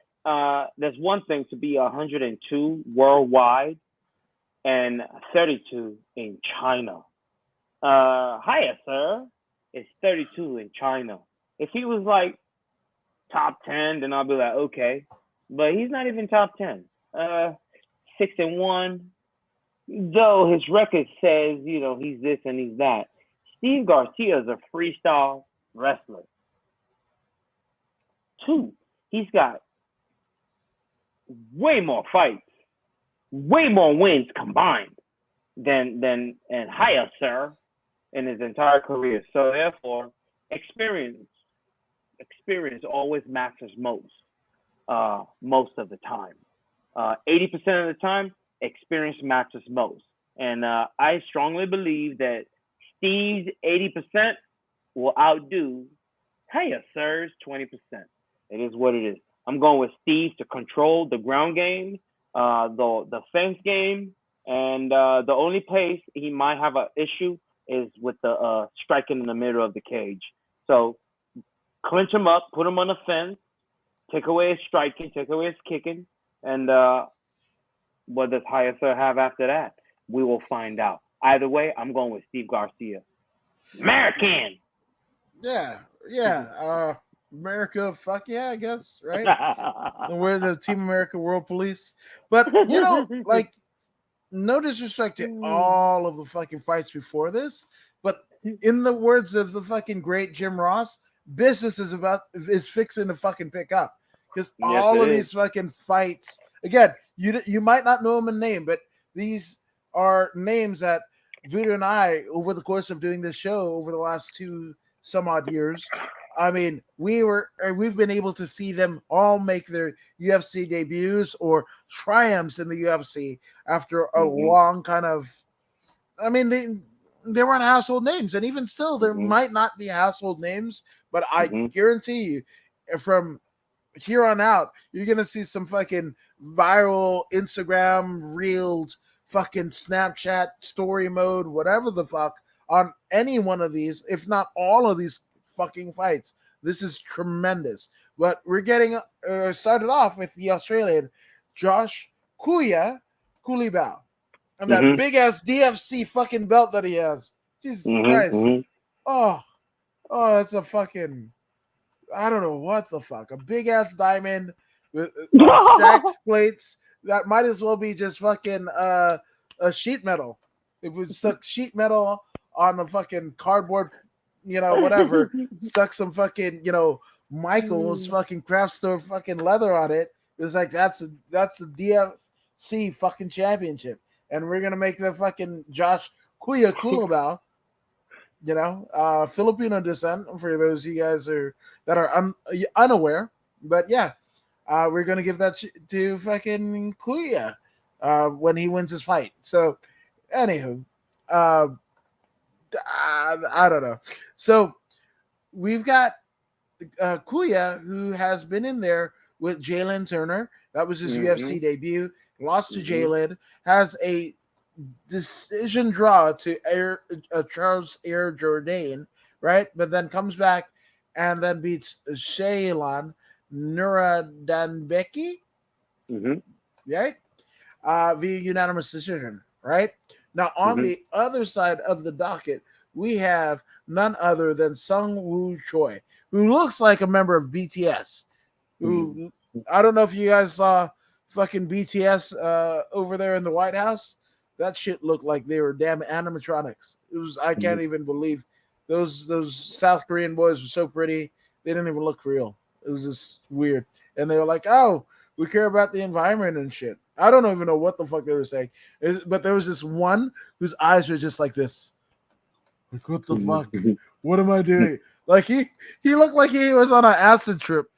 There's one thing to be 102 worldwide and 32 in China. Hiya, sir. It's 32 in China. If he was like top 10, then I'll be like, okay. But he's not even top 10. 6-1. Though his record says, he's this and he's that. Steve Garcia is a freestyle wrestler. 2, he's got way more fights, way more wins combined than and higher, sir, in his entire career. So therefore, experience always matters most of the time. 80% of the time, experience matters most. And I strongly believe that Steve's 80% will outdo Hiya Sir's 20%. It is what it is. I'm going with Steve to control the ground game, the fence game, and the only place he might have an issue is with the striking in the middle of the cage. So clinch him up, put him on the fence, take away his striking, take away his kicking, and what does Hiya Sir have after that? We will find out. Either way, I'm going with Steve Garcia. American. Yeah. America, fuck yeah, I guess, right? We're the Team America World Police. But, like, no disrespect to all of the fucking fights before this, but in the words of the fucking great Jim Ross, business is fixing to fucking pick up. Because all of these fucking fights, again, you might not know them in name, but these are names that Voodoo and I, over the course of doing this show over the last 2 some odd years, I mean, we've been able to see them all make their UFC debuts or triumphs in the UFC after a long kind of, I mean, they weren't household names, and even still, there might not be household names, but I guarantee you, from here on out, you're gonna see some fucking viral Instagram reeled, fucking Snapchat story mode, whatever the fuck, on any one of these, if not all of these fucking fights. This is tremendous. But we're getting started off with the Australian Josh Kulibao, and that big ass DFC fucking belt that he has. Jesus Christ! Oh, that's a fucking, I don't know what the fuck. A big ass diamond with on stacked plates that might as well be just fucking a sheet metal. It would stuck sheet metal on a fucking cardboard, whatever. Stuck some fucking, Michael's fucking craft store fucking leather on it. It was like that's the DFC fucking championship, and we're gonna make the fucking Josh Kulabao, Filipino descent for those of you guys that are unaware. But yeah, we're gonna give that to fucking Kuya when he wins his fight. So, anywho, I don't know. So we've got Kuya, who has been in there with Jalen Turner. That was his UFC debut. Lost to Jalen. Has a decision draw to Charles Air Jourdain, right? But then comes back and then beats Shaylan Nuradanbeki, right? Via unanimous decision, right? Now, on the other side of the docket, we have none other than Sung Woo Choi, who looks like a member of BTS. Who I don't know if you guys saw fucking BTS over there in the White House. That shit looked like they were damn animatronics. It was, I can't even believe those South Korean boys were so pretty. They didn't even look real. It was just weird. And they were like, "Oh, we care about the environment and shit." I don't even know what the fuck they were saying. But there was this one whose eyes were just like this. Like, what the fuck? What am I doing? Like he looked like he was on an acid trip.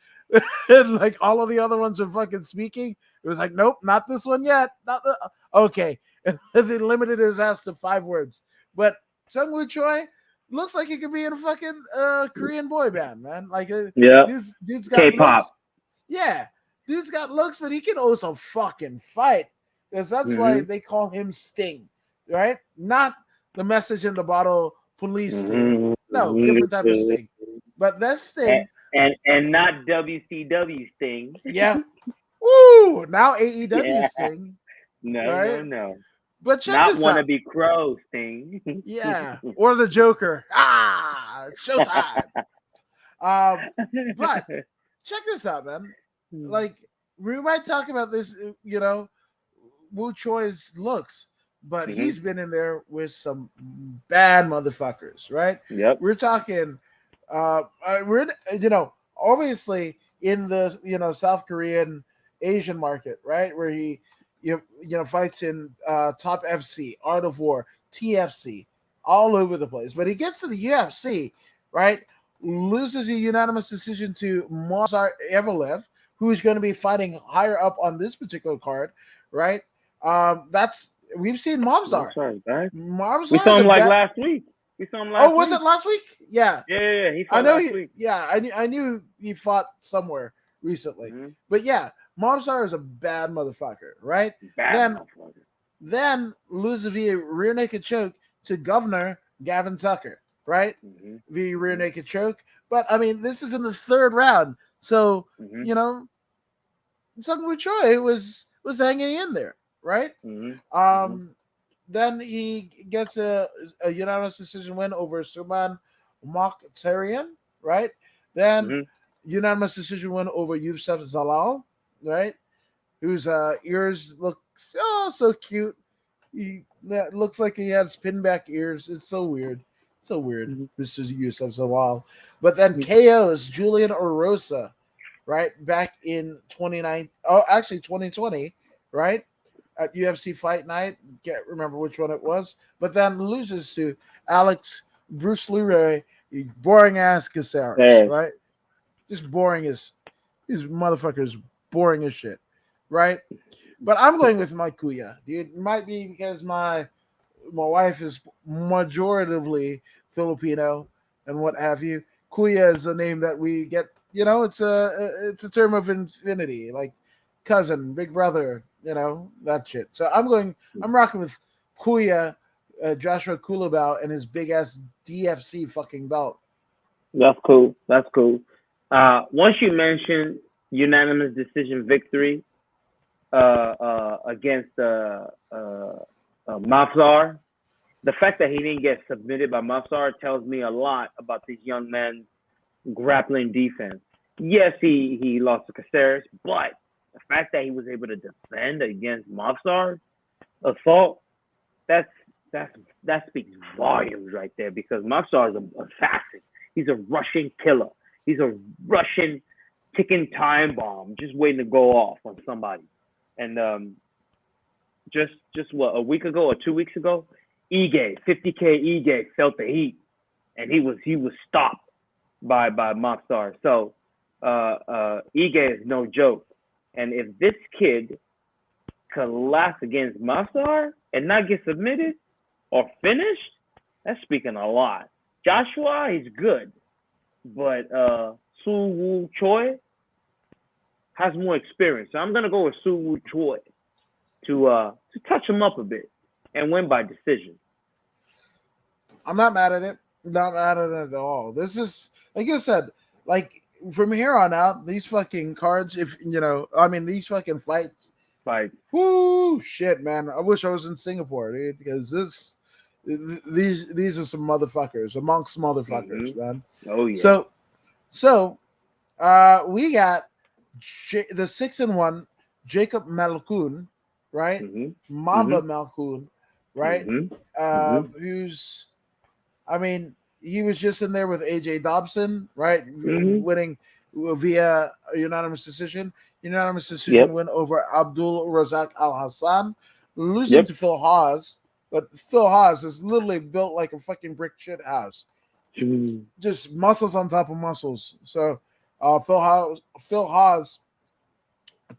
And like all of the other ones were fucking speaking. It was like, nope, not this one yet. Not the okay. And they limited his ass to 5 words. But Sung Woo Choi looks like he could be in a fucking Korean boy band, man. Like dude's got K-pop. looks. Yeah. Dude's got looks, but he can also fucking fight. Because that's why they call him Sting, right? Not the message in the bottle police Sting. No, different type of Sting. But that's Sting. And not WCW Sting. Yeah. Woo! Now AEW Sting. No, right? no. But check not this out. Not wannabe Crow Sting. Yeah. Or the Joker. Showtime. But check this out, man. Like, we might talk about this, Woo Choi's looks, but he's been in there with some bad motherfuckers, right? Yep. We're talking, we're, obviously in the, South Korean Asian market, right? Where he, fights in Top FC, Art of War, TFC, all over the place. But he gets to the UFC, right? Loses a unanimous decision to Mozart Evelev, who's going to be fighting higher up on this particular card, right? We've seen Mobzar. We saw him last week. Oh, was it last week? Yeah. Yeah. He fought last week. Yeah, I knew he fought somewhere recently. But yeah, Mobzar is a bad motherfucker, right? Then loses via rear naked choke to Governor Gavin Tucker, right? Via rear naked choke. But I mean, this is in the 3rd round. So, Sung Woo Choi was hanging in there, right? Then he gets a unanimous decision win over Suman Mokhtarian, right? Then unanimous decision win over Yusuf Zalal, right? Whose ears look so cute. He looks like he has pinback ears. It's so weird. Mr. Yusuf Zalal. But then KOs Julian Orosa, right? Back in 2020, right? At UFC Fight Night. Can't remember which one it was. But then loses to Alex Bruce Leroy, boring ass Caceres, right? Just boring as these motherfuckers, boring as shit, right? But I'm going with my Kuya, dude. It might be because my my wife is majoritively Filipino and what have you. Kuya is a name that we get. It's a term of infinity, like cousin, big brother. That shit. So I'm rocking with Kuya, Joshua Kulabau, and his big ass DFC fucking belt. That's cool. That's cool. Once you mentioned unanimous decision victory against Mafzar, the fact that he didn't get submitted by Mafzar tells me a lot about this young man's grappling defense. Yes, he lost to Caceres, but the fact that he was able to defend against Mafzar's assault, that's that speaks volumes right there, because Mafzar is an assassin. He's a Russian killer. He's a Russian ticking time bomb, just waiting to go off on somebody. And just what, a week ago or 2 weeks ago, Ige, 50K Ige felt the heat, and he was stopped by Mafzar. So Ige is no joke. And if this kid could last against Mafzar and not get submitted or finished, that's speaking a lot. Joshua, he's good, but Su Wu Choi has more experience. So I'm gonna go with Su Wu Choi to touch him up a bit and win by decision. I'm not mad at it. Not mad at it at all. This is, like I said, like from here on out, these fucking cards, these fucking fights. Like, whoo, shit, man. I wish I was in Singapore, dude, because these are some motherfuckers amongst motherfuckers, man. Oh yeah. So we got the 6-1 Jacob Malkoon, right? Mamba Malkoon, right? Who's, I mean, he was just in there with AJ Dobson, right? Winning via unanimous decision. Unanimous decision win over Abdul Razak Al Hassan, losing to Phil Haas. But Phil Haas is literally built like a fucking brick shit house. Just muscles on top of muscles. So Phil Haas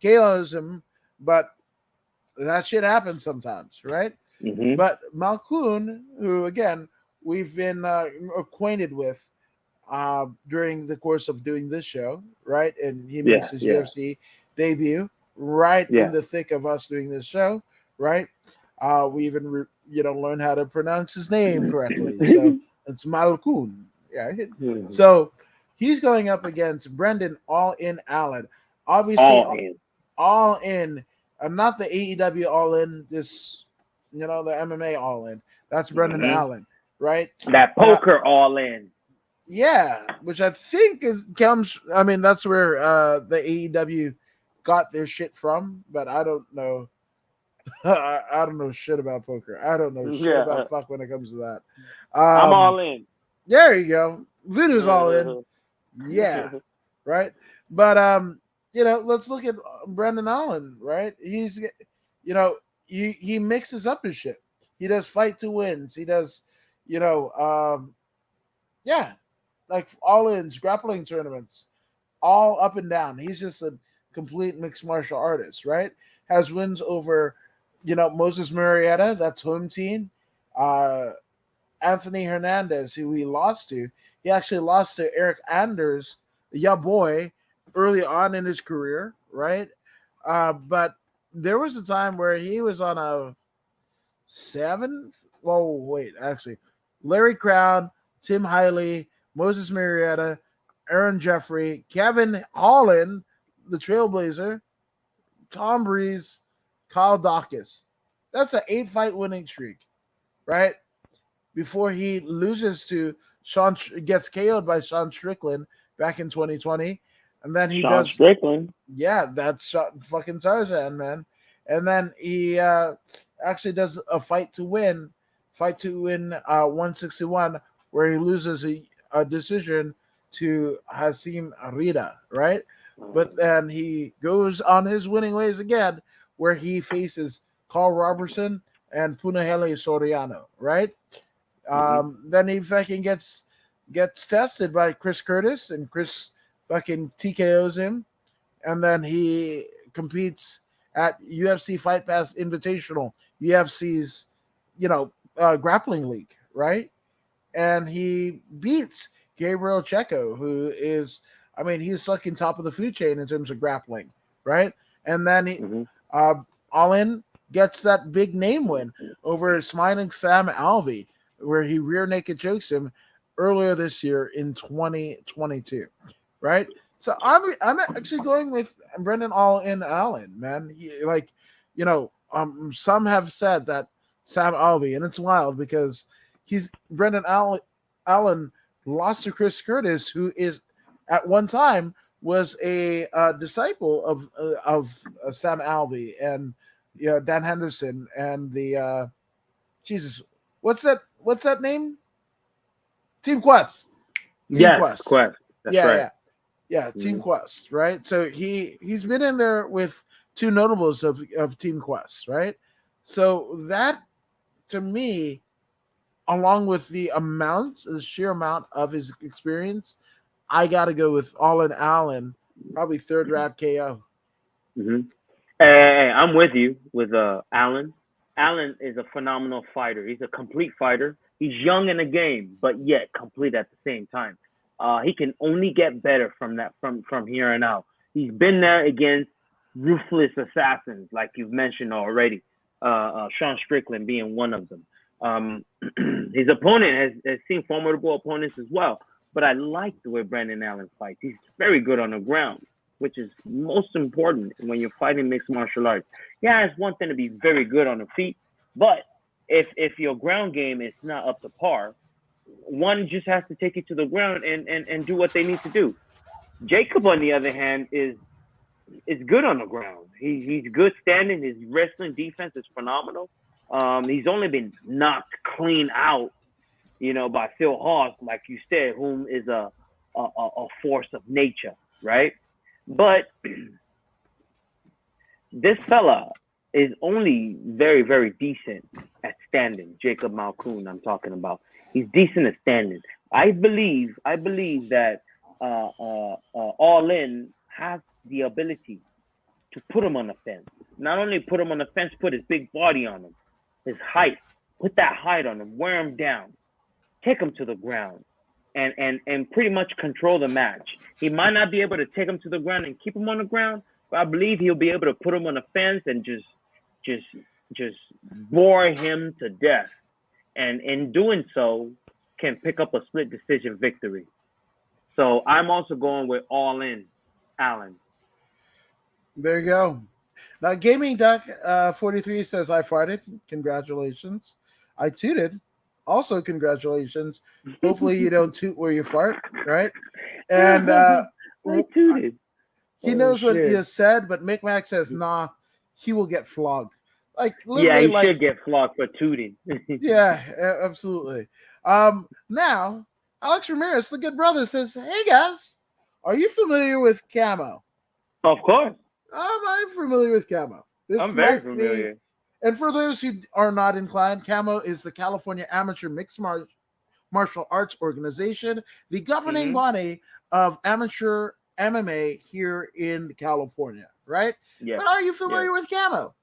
KOs him, but that shit happens sometimes, right? But Malkoon, who again we've been acquainted with during the course of doing this show, right? And he makes his UFC debut right in the thick of us doing this show, right? We even learn how to pronounce his name correctly. So it's Malkoon. Yeah. So he's going up against Brendan All In Allen. Obviously, all in. Not the AEW All In, this, the MMA All In. That's Brendan Allen, right? That poker All In. Yeah, which I think comes. I mean, that's where the AEW got their shit from, but I don't know. I don't know shit about poker. I don't know shit about fuck when it comes to that. I'm all in. There you go. Voodoo's all in. Yeah, right. But let's look at Brendan Allen. Right, he's he mixes up his shit. He does fight to wins. He does like all-ins, grappling tournaments, all up and down. He's just a complete mixed martial artist, right? Has wins over, Moses Marietta, that's home team. Anthony Hernandez, who he lost to. He actually lost to Eric Anders, ya boy, early on in his career, right? But there was a time where he was on a 7th. Oh, wait, actually. Larry Crown, Tim Hiley, Moses Marietta, Aaron Jeffrey, Kevin Holland, the Trailblazer, Tom Breeze, Kyle Dawkins. That's an 8-fight winning streak, right? Before he loses to gets KO'd by Sean Strickland back in 2020. And then he does Strickland. Yeah, that's fucking Tarzan, man. And then he actually does a fight to win 161, where he loses a decision to Hasim Rida, right? But then he goes on his winning ways again, where he faces Carl Robertson and Punahele Soriano, right? Then he fucking gets tested by Chris Curtis, and Chris fucking TKOs him, and then he competes at UFC Fight Pass Invitational, UFC's grappling league, right? And he beats Gabriel Checo, who is, I mean, he's fucking top of the food chain in terms of grappling, right? And then uh, Allen gets that big name win over smiling Sam Alvey, where he rear naked chokes him earlier this year in 2022, right? So I'm actually going with Brendan Allen, man. Some have said that Sam Alvey, and it's wild because Brendan Allen lost to Chris Curtis, who is at one time was a disciple of Sam Alvey and Dan Henderson and the Jesus, what's that name? Team Quest. Team Yes, Quest. Quest. That's Yeah, right. yeah. Team Quest, right? So he's been in there with two notables of Team Quest, right? So that to me, along with the sheer amount of his experience, I got to go with Allen, probably third round KO. Mm-hmm. Hey, I'm with you with Allen. Allen is a phenomenal fighter. He's a complete fighter. He's young in the game, but yet complete at the same time. He can only get better from here on out. He's been there against ruthless assassins, like you've mentioned already. Sean Strickland being one of them. His opponent has seen formidable opponents as well. But I like the way Brandon Allen fights. He's very good on the ground, which is most important when you're fighting mixed martial arts. Yeah, it's one thing to be very good on the feet, but if your ground game is not up to par, one just has to take you to the ground and do what they need to do. Jacob, on the other hand, is good on the ground. He's good standing. His wrestling defense is phenomenal. He's only been knocked clean out, by Phil Hawes, like you said, whom is a force of nature, right? But this fella is only very, very decent at standing. Jacob Malkoun, I'm talking about. He's decent at standing. I believe that All In has the ability to put him on the fence. Not only put him on the fence, put his big body on him, his height, put that height on him, wear him down, take him to the ground, and pretty much control the match. He might not be able to take him to the ground and keep him on the ground, but I believe he'll be able to put him on the fence and just bore him to death. And in doing so, can pick up a split decision victory. So I'm also going with All In, Allen. There you go. Now, Gaming Duck 43 says, I farted. Congratulations. I tooted. Also, congratulations. Hopefully, you don't toot where you fart, right? And I tooted. He knows what he has said, but Micmac says, nah, he will get flogged. Like, yeah, he should get flogged for tooting. Yeah, absolutely. Now, Alex Ramirez, the good brother, says, hey, guys, are you familiar with Camo? Of course. I'm familiar with Camo. I'm very familiar. And for those who are not inclined, Camo is the California Amateur Mixed Martial Arts Organization, the governing body of amateur MMA here in California, right? Yes. But are you familiar with Camo?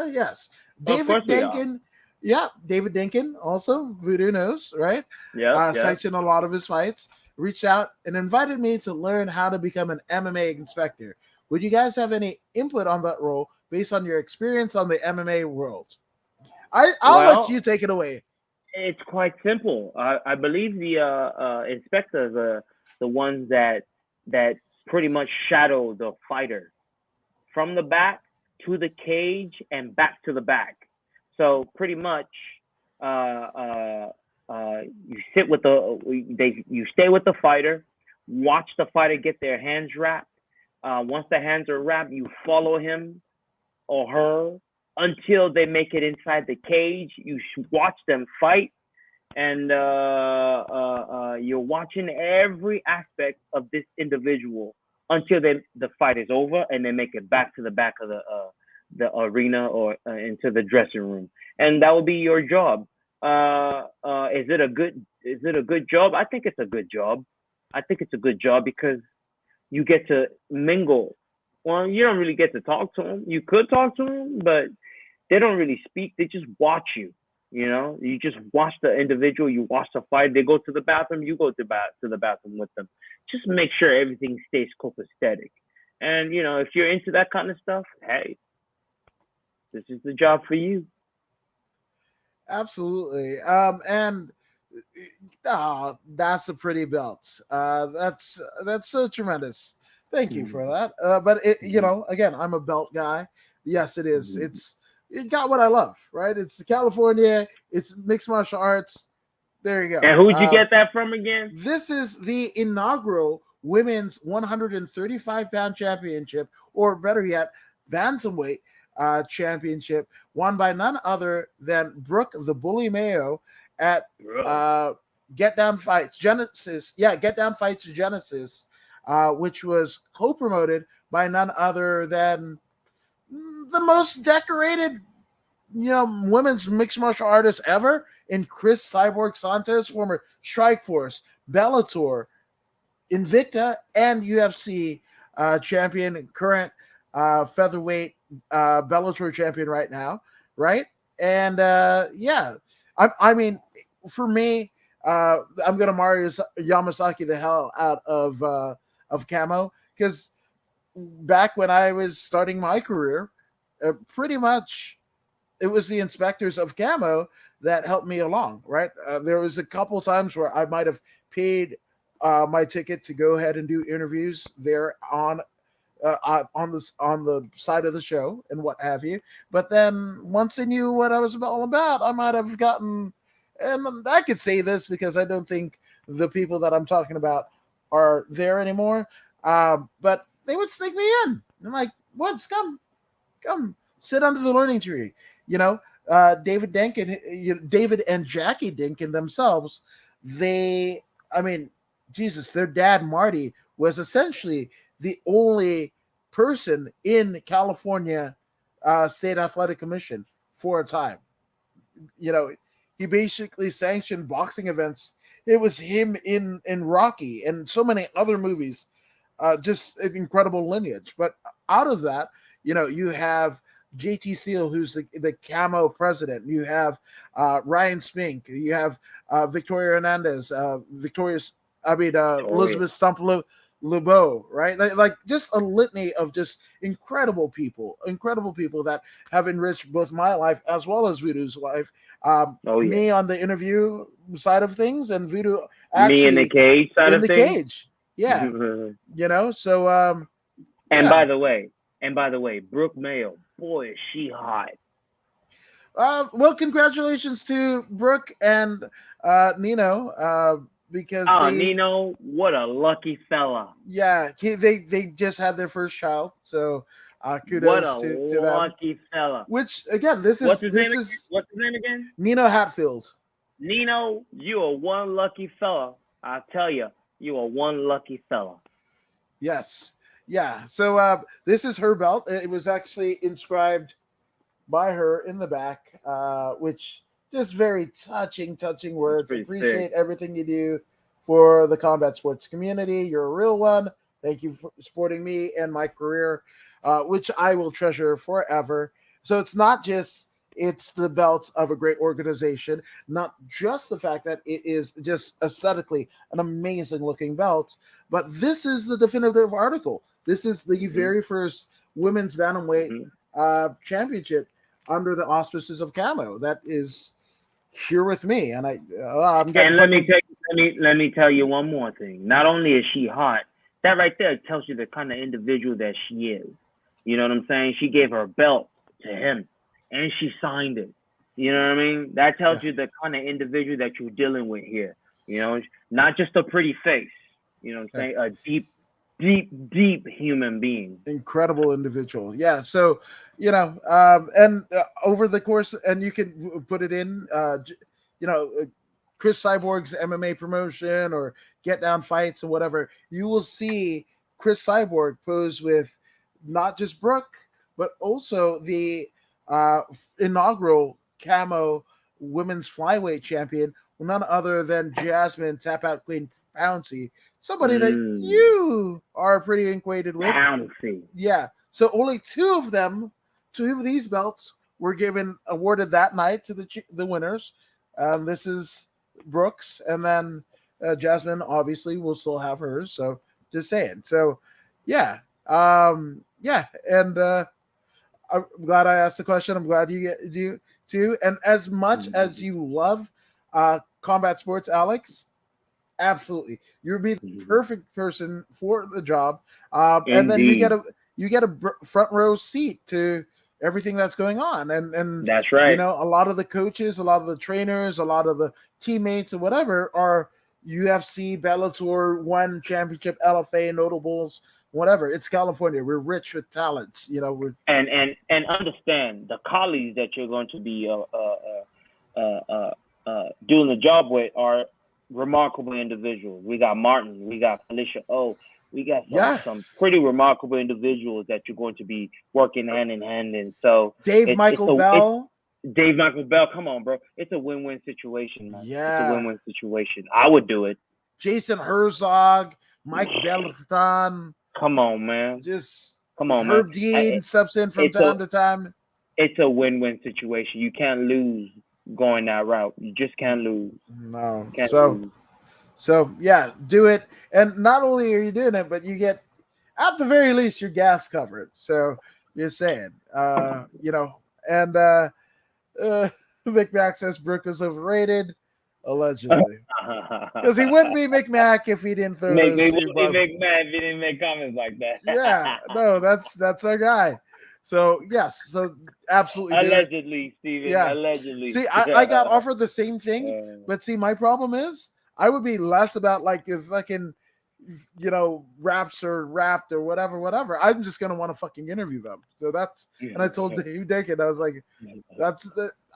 Yes. David Denkin. Yeah, David Denkin, also Voodoo knows, right? Yeah. Sanctioned a lot of his fights. Reached out and invited me to learn how to become an MMA inspector. Would you guys have any input on that role based on your experience on the MMA world? I'll let you take it away. It's quite simple. I believe the inspectors are the ones that pretty much shadow the fighter from the back to the cage and back to the back. So pretty much, you sit with you stay with the fighter, watch the fighter get their hands wrapped. Once the hands are wrapped, you follow him or her until they make it inside the cage. You watch them fight, and you're watching every aspect of this individual until the fight is over, and they make it back to the back of the arena or into the dressing room, and that will be your job. Is it a good job? I think it's a good job. I think it's a good job because you get to mingle. Well, you don't really get to talk to them. You could talk to them, but they don't really speak. They just watch you. You know, you just watch the individual, you watch the fight. They go to the bathroom, you go to the bathroom with them. Just make sure everything stays copacetic. And you know, if you're into that kind of stuff, hey, this is the job for you. Absolutely. And that's a pretty belt. That's so tremendous. Thank you for that. But again, I'm a belt guy. Yes, it is. It got what I love, right? It's California. It's mixed martial arts. There you go. And who'd you get that from again? This is the inaugural women's 135-pound championship, or better yet, bantamweight championship, won by none other than Brooke the Bully Mayo at Get Down Fights Genesis. Yeah, Get Down Fights Genesis, which was co-promoted by none other than the most decorated, women's mixed martial artist ever in Chris Cyborg Santos, former Strikeforce, Bellator, Invicta, and UFC champion, current featherweight Bellator champion right now, right? And I mean, for me, I'm gonna Mario Yamasaki the hell out of Camo, because back when I was starting my career, pretty much it was the inspectors of Camo that helped me along, right? There was a couple times where I might have paid my ticket to go ahead and do interviews there on the side of the show and what have you. But then once they knew what I was all about, I might have gotten, and I could say this because I don't think the people that I'm talking about are there anymore. But they would sneak me in. I'm like, "Woods, come, sit under the learning tree." David and Jackie Dinkin themselves, Jesus, their dad Marty was essentially the only person in California State Athletic Commission for a time. He basically sanctioned boxing events. It was him in Rocky and so many other movies. Just an incredible lineage. But out of that, you have JT Steele, who's the Camo president. You have Ryan Spink. You have Victoria Hernandez. Elizabeth Stump LeBeau, right? Like just a litany of just incredible people that have enriched both my life as well as Voodoo's life. Me on the interview side of things, and Voodoo actually me in the cage side of things. Cage. Yeah. So and by the way, Brooke Mayo, boy, is she hot. Well, congratulations to Brooke and Nino, because Nino, what a lucky fella. Yeah, they just had their first child, so kudos to them. What a lucky fella. Which again, what's his name again? Nino Hatfield. Nino, you are one lucky fella. I tell you, you are one lucky fella. Yes. Yeah. So this is her belt. It was actually inscribed by her in the back, which just very touching words. Appreciate everything you do for the combat sports community. You're a real one. Thank you for supporting me and my career, which I will treasure forever. So it's not just it's the belt of a great organization, not just the fact that it is just aesthetically an amazing looking belt, but this is the definitive article. This is the very first women's bantamweight championship under the auspices of Camo. That is here with me, and I'm getting. And let me tell you one more thing. Not only is she hot, that right there tells you the kind of individual that she is. You know what I'm saying? She gave her belt to him, and she signed it. You know what I mean? That tells you the kind of individual that you're dealing with here. You know, not just a pretty face. You know what I'm saying? A deep human being. Incredible individual. Yeah. So, and over the course, and you can put it in, Chris Cyborg's MMA promotion or Get Down Fights or whatever, you will see Chris Cyborg pose with not just Brooke, but also the inaugural Camo women's flyweight champion, none other than Jasmine Tap Out Queen Pouncy, somebody that you are pretty acquainted with. Pouncy. Yeah. So only two of these belts were given awarded that night to the winners. This is Brooks, and then Jasmine obviously will still have hers. So just saying. So yeah, yeah, and I'm glad I asked the question. I'm glad you get you too. And as much as you love combat sports, Alex, absolutely, you'd be the perfect person for the job. And then you get a front row seat to everything that's going on, and That's right. a lot of the coaches, a lot of the trainers, a lot of the teammates, or whatever are UFC, Bellator, One Championship, LFA, notables, whatever. It's California. We're rich with talents. We're and understand the colleagues that you're going to be doing the job with are remarkable individuals. We got Martin, we got Felicia O, we got some pretty remarkable individuals that you're going to be working hand in hand. And so Dave Michael Bell. Dave Michael Bell, come on, bro. It's a win-win situation, man. Yeah. It's a win-win situation. I would do it. Jason Herzog, Mike Beltran. Come on, man. Come on, Herb Dean steps in from time to time. It's a win-win situation. You can't lose going that route. You just can't lose. No. So yeah, do it. And not only are you doing it, but you get, at the very least, your gas covered. So just saying, and McMack says Brooke was overrated, allegedly, because he wouldn't be McMack if he didn't throw those. He wouldn't be McMack if he didn't make comments like that. Yeah, no, that's our guy. So yes, so absolutely. Allegedly, Steven. Yeah. Allegedly. See, I got offered the same thing, but see, my problem is I would be less about like if fucking raps or rapped or whatever. I'm just gonna want to fucking interview them. So that's and I told Dave Dakin, I was like,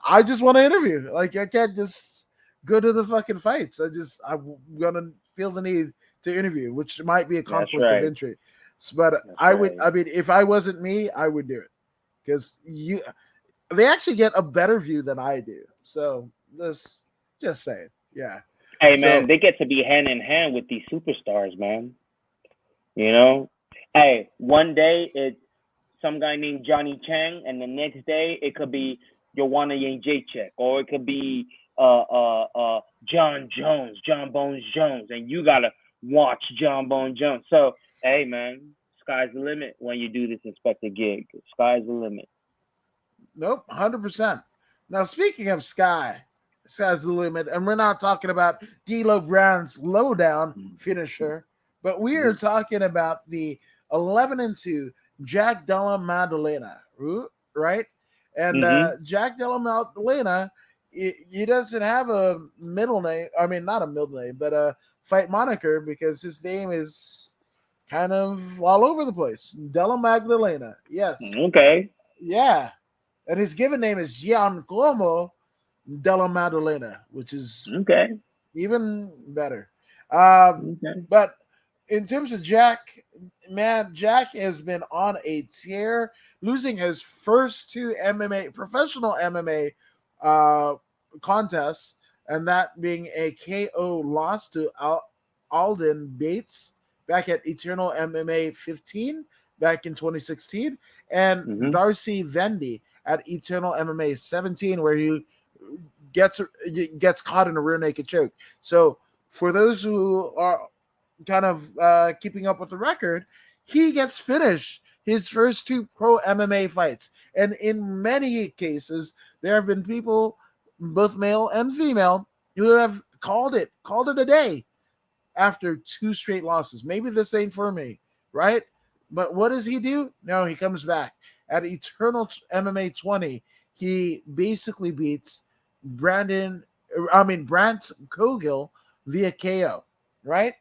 I just want to interview. Like I can't just go to the fucking fights. I'm gonna feel the need to interview, which might be a conflict of interest. But I mean, if I wasn't me, I would do it because they actually get a better view than I do. So just saying, yeah. Hey man, they get to be hand in hand with these superstars, man. Hey, one day it's some guy named Johnny Chang, and the next day it could be Joanna Jędrzejczyk, or it could be John Bones Jones, and you gotta watch John Bones Jones. So hey man, sky's the limit when you do this Inspector gig. Sky's the limit. Nope, 100%. Now speaking of sky's the limit, and we're not talking about D'Lo Brown's lowdown finisher, but we are talking about the 11-2 Jack Della Maddalena, right? And Jack Della Maddalena, he doesn't have a middle name. I mean, not a middle name, but a fight moniker because his name is kind of all over the place. Della Maddalena, yes. Okay. Yeah. And his given name is Giancomo Della Maddalena, which is even better. But in terms of Jack, man, Jack has been on a tear, losing his first two professional MMA contests, and that being a KO loss to Alden Bates back at Eternal MMA 15 back in 2016, and Darcy Vendy at Eternal MMA 17, where he gets caught in a rear naked choke. So for those who are kind of keeping up with the record, he gets finished his first two pro MMA fights. And in many cases, there have been people, both male and female, who have called it a day after two straight losses. Maybe this ain't for me, right? But what does he do? No, he comes back. At Eternal MMA 20, he basically beats Brant Cogill via KO, right?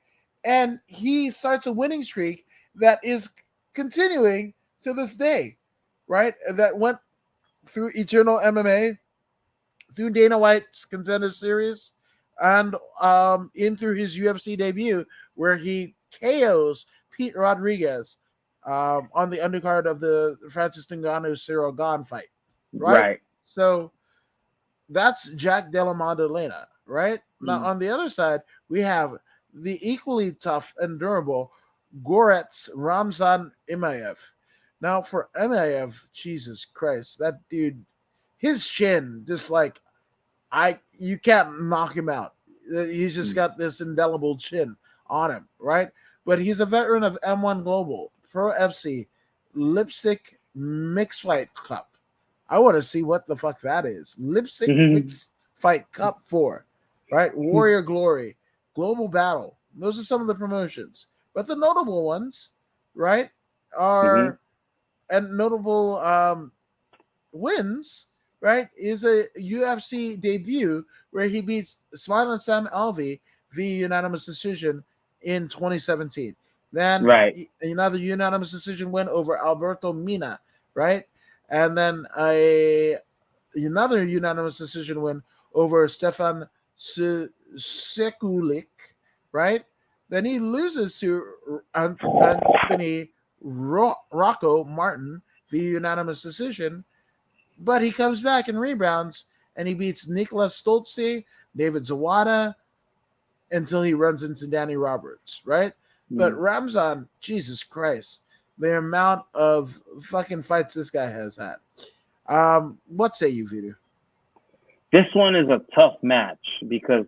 And he starts a winning streak that is continuing to this day, right? That went through Eternal MMA, through Dana White's Contender Series, and in through his UFC debut, where he KOs Pete Rodriguez on the undercard of the Francis Ngannou-Cyril Gane fight, right? So that's Jack Della Maddalena, right? Now, on the other side, we have the equally tough and durable Goretz Ramzan Imaev. Now, for Imaev, Jesus Christ, that dude, his chin, just like you can't knock him out. He's just got this indelible chin on him, right? But he's a veteran of M1 Global, Pro FC, Lipstick Mixed Fight Cup. I want to see what the fuck that is. Lipstick Mixed Fight Cup 4, right? Warrior Glory, Global Battle. Those are some of the promotions. But the notable ones, right, are and notable wins, right, is a UFC debut where he beats Smiley Sam Alvey via unanimous decision in 2017. Then another unanimous decision win over Alberto Mina, right? And then another unanimous decision win over Stefan Sekulik, right? Then he loses to Anthony Rocco Martin via unanimous decision, but he comes back and rebounds, and he beats Nicholas Stolze, David Zawada, until he runs into Danny Roberts, right? But Ramzan, Jesus Christ, the amount of fucking fights this guy has had. What say you, Vidu? This one is a tough match because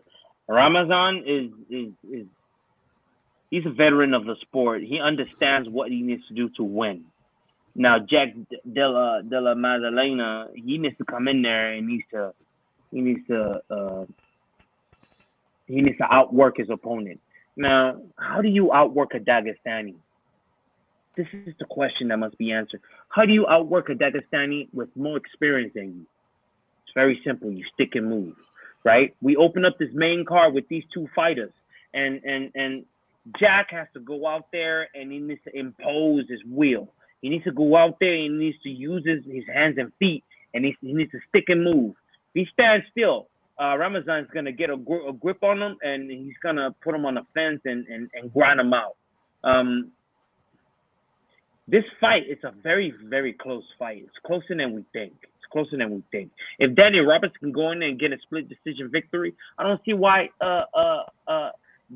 Ramzan is he's a veteran of the sport. He understands what he needs to do to win. Now, Jack Della Maddalena, he needs to come in there and he needs to outwork his opponent. Now, how do you outwork a Dagestani? This is the question that must be answered. How do you outwork a Dagestani with more experience than you? It's very simple. You stick and move, right? We open up this main card with these two fighters, and Jack has to go out there and he needs to impose his will. He needs to go out there and he needs to use his hands and feet, and he needs to stick and move. If he stands still, Ramazan's going to get a grip on him, and he's going to put him on the fence and grind him out. This fight is a very, very close fight. It's closer than we think. If Danny Roberts can go in there and get a split decision victory, I don't see why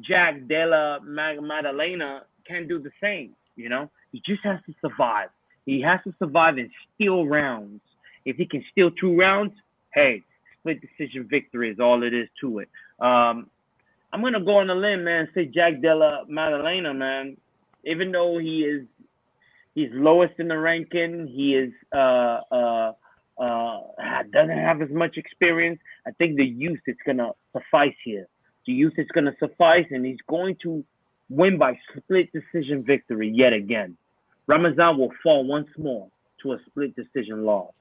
Jack Della Maddalena can't do the same. You know, he just has to survive. He has to survive and steal rounds. If he can steal 2 rounds, hey, split decision victory is all it is to it. I'm gonna go on a limb, man, and say Jack Della Maddalena, man. Even though he's lowest in the ranking, he is doesn't have as much experience. I think the youth is gonna suffice here. The youth is gonna suffice, and he's going to win by split decision victory yet again. Ramazan will fall once more to a split decision loss.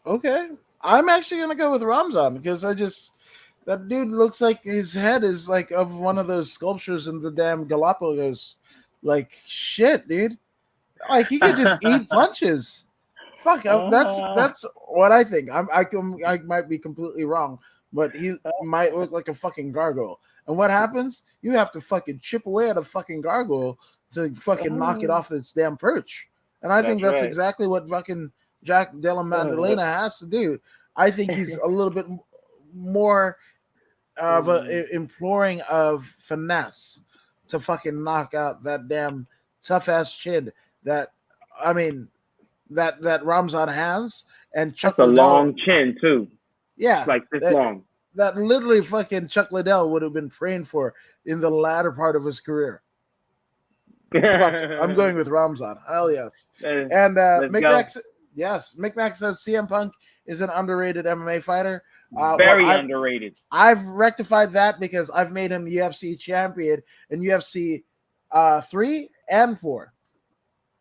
Okay. I'm actually going to go with Ramzan because that dude looks like his head is like of one of those sculptures in the damn Galapagos. Like, shit, dude. Like, he could just eat punches. Fuck, that's what I think. I might be completely wrong, but he might look like a fucking gargoyle. And what happens? You have to fucking chip away at a fucking gargoyle to fucking knock it off its damn perch. And I think that's exactly what fucking Jack Della Maddalena has to do. I think he's a little bit more of imploring of finesse to fucking knock out that damn tough ass chin that Ramzan has. And Chuck That's a Liddell, long chin too. Yeah, it's like this long. That literally fucking Chuck Liddell would have been praying for in the latter part of his career. Fuck it. I'm going with Ramzan. Hell yes. And Mick Mac says CM Punk is an underrated MMA fighter. Very underrated. I've rectified that because I've made him UFC champion in UFC 3 and 4.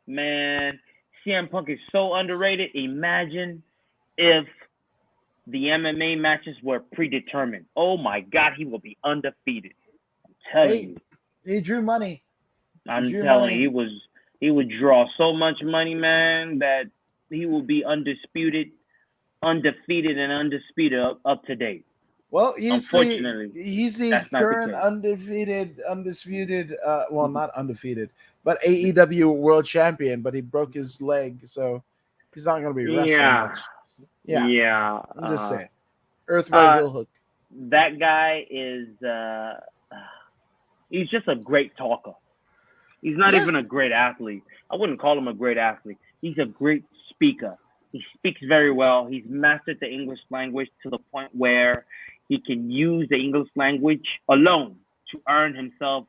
Man, CM Punk is so underrated. Imagine if the MMA matches were predetermined. Oh my God, he will be undefeated. I'm telling you. He drew money. I'm telling you, he would draw so much money, man, that he will be undefeated, and undisputed up to date. Well, he's the current undisputed, not undefeated, but AEW world champion, but he broke his leg, so he's not going to be wrestling much. Yeah. I'm just saying. Earth right heel hook. That guy is he's just a great talker. He's not even a great athlete. I wouldn't call him a great athlete. He's a great speaker. He speaks very well. He's mastered the English language to the point where he can use the English language alone to earn himself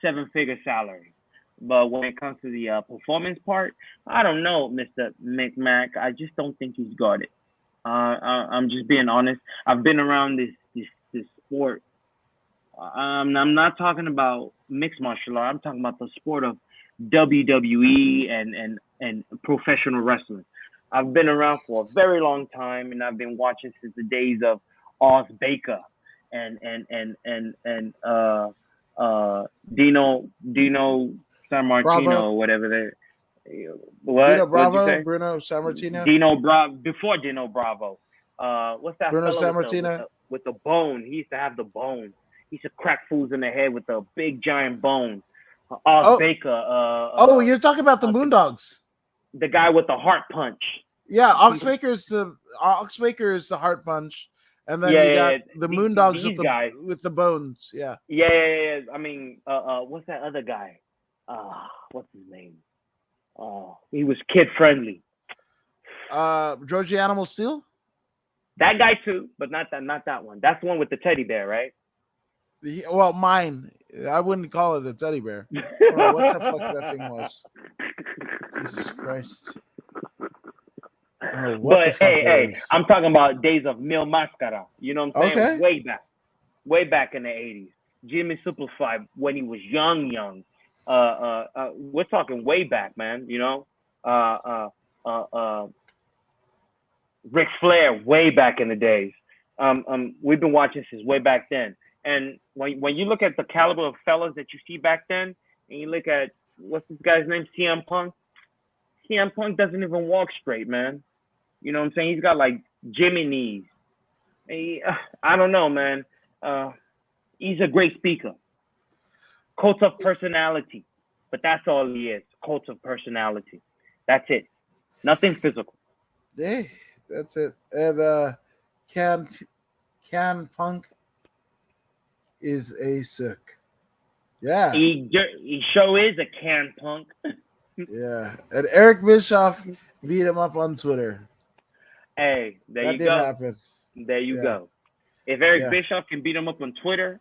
seven-figure salary. But when it comes to the performance part, I don't know, Mr. McMack. I just don't think he's got it. I'm just being honest. I've been around this sport. I'm not talking about mixed martial art. I'm talking about the sport of WWE and professional wrestling. I've been around for a very long time, and I've been watching since the days of Oz Baker and Dino San Martino Bravo. or whatever they. Dino What'd you Bravo, say? Bruno Sammartino, Dino Bravo before Dino Bravo. What's that Bruno fella with the Sammartino. with the bone? He used to have the bone. He used to crack fools in the head with the big giant bone. Oz Oh, Baker. you're talking about the Moondogs. The guy with the heart punch. Yeah, Oxbaker's the heart punch, and then you got the Moondogs these guys with the bones. Yeah. Yeah. I mean, what's that other guy? What's his name? He was kid friendly. Georgie Animal Steel. That guy too, but not that one. That's the one with the teddy bear, right? Well, mine. I wouldn't call it a teddy bear. Oh, what the fuck that thing was? Jesus Christ. Oh, but hey, I'm talking about days of Mil Mascara. You know what I'm saying? Okay. Way back in the '80s. Jimmy Superfly when he was young. We're talking way back, man. You know, Ric Flair way back in the days. We've been watching since way back then. And when you look at the caliber of fellas that you see back then, and you look at what's this guy's name, CM Punk. CM Punk doesn't even walk straight, man. You know what I'm saying? He's got like Jimmy knees. I don't know, man. He's a great speaker. Cult of personality. But that's all he is. Cult of personality. That's it. Nothing physical. Hey, that's it. And Can Punk is a sick. Yeah. He sure is a Can Punk. Yeah. And Eric Bischoff beat him up on Twitter. Hey, there that you did go. Happen. There you go. If Eric Bischoff can beat him up on Twitter,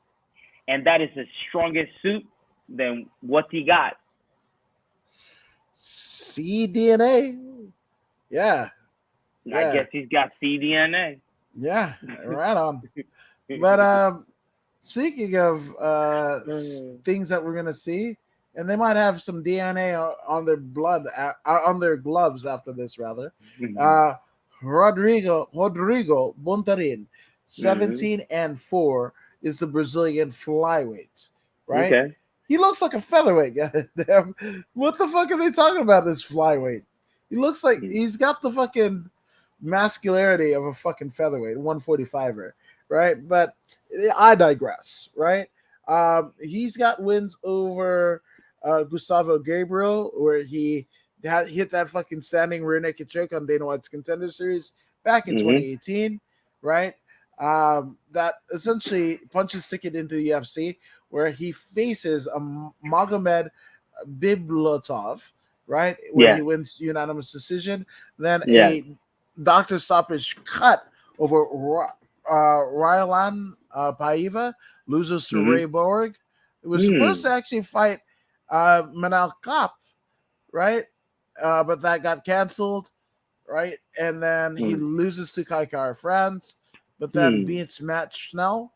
and that is his strongest suit, then what's he got? CDNA. Yeah. I guess he's got CDNA. Yeah, right on. But speaking of things that we're gonna see, and they might have some DNA on their blood, on their gloves after this, rather. Mm-hmm. Rodrigo Bontarin, 17-4, is the Brazilian flyweight, right? Okay. He looks like a featherweight. Goddamn. What the fuck are they talking about, this flyweight? He looks like he's got the fucking masculinity of a fucking featherweight, 145er, right? But I digress, right? He's got wins over Gustavo Gabriel, where he hit that fucking standing rear naked choke on Dana White's Contender Series back in 2018, right? That essentially punches ticket into the UFC, where he faces a Magomed Biblotov, right? Where he wins unanimous decision. Then a doctor stoppage cut over Ryan Paiva, loses to Ray Borg. It was supposed to actually fight Manal Kape, right? But that got canceled, right? And then he loses to Kai Kara France, but then beats Matt Schnell,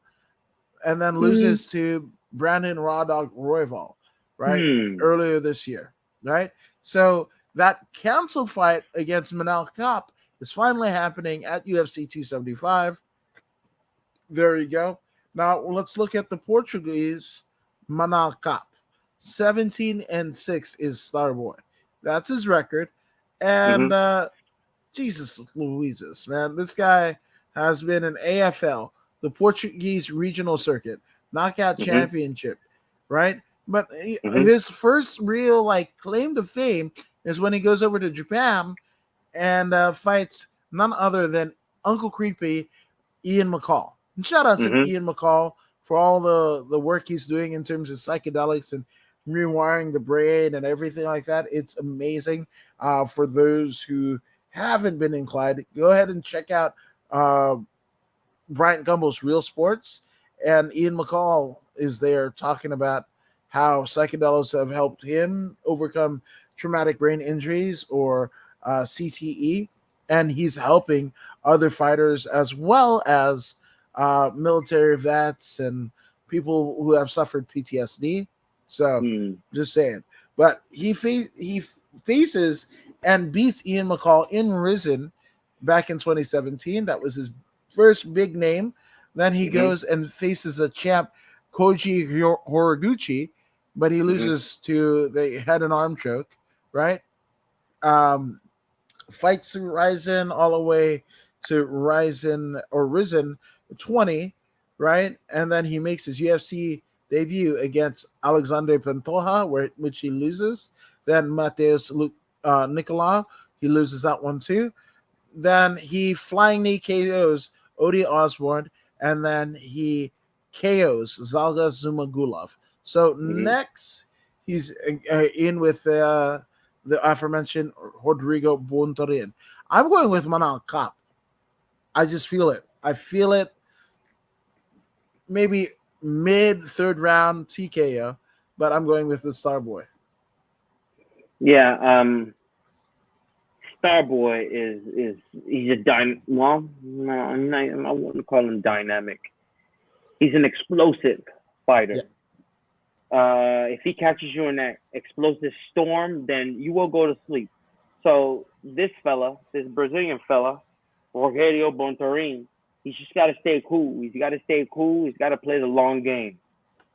and then loses to Brandon Raw Dog Royval, right? Earlier this year, right? So that canceled fight against Manal Kape is finally happening at UFC 275. There you go. Now let's look at the Portuguese Manal Kape. 17-6 is Starboy. That's his record. And Jesus Louises, man. This guy has been an AFL, the Portuguese regional circuit, knockout championship, right? But his first real claim to fame is when he goes over to Japan and fights none other than Uncle Creepy Ian McCall. And shout out to Ian McCall for all the work he's doing in terms of psychedelics and rewiring the brain and everything like that. It's amazing for those who haven't been inclined, go ahead and check out uh, Bryant Gumbel's Real Sports, and Ian McCall is there talking about how psychedelics have helped him overcome traumatic brain injuries or CTE, and he's helping other fighters as well as military vets and people who have suffered PTSD. So, just saying. But he faces and beats Ian McCall in Risen back in 2017. That was his first big name. Then he goes and faces a champ, Koji Horiguchi, but he loses to the head and arm choke, right? Um, Fights Ryzen all the way to Ryzen or Risen 20, right? And then he makes his UFC debut against Alexander Pantoja, which he loses. Then Mateus Nicolau, he loses that one too. Then he flying knee KOs Odie Osborne, and then he KOs Zalga Zumagulov. So next, he's in with the aforementioned Rodrigo Bontorin. I'm going with Manal Cop. I just feel it. I feel it. Maybe mid third round TKO, but I'm going with the Starboy. Yeah, Starboy is he's a well, no, I wouldn't call him dynamic. He's an explosive fighter. Yeah. If he catches you in that explosive storm, then you will go to sleep. So this Brazilian fella, Rogerio Bontorin, he's just got to stay cool. He's got to stay cool. He's got to play the long game.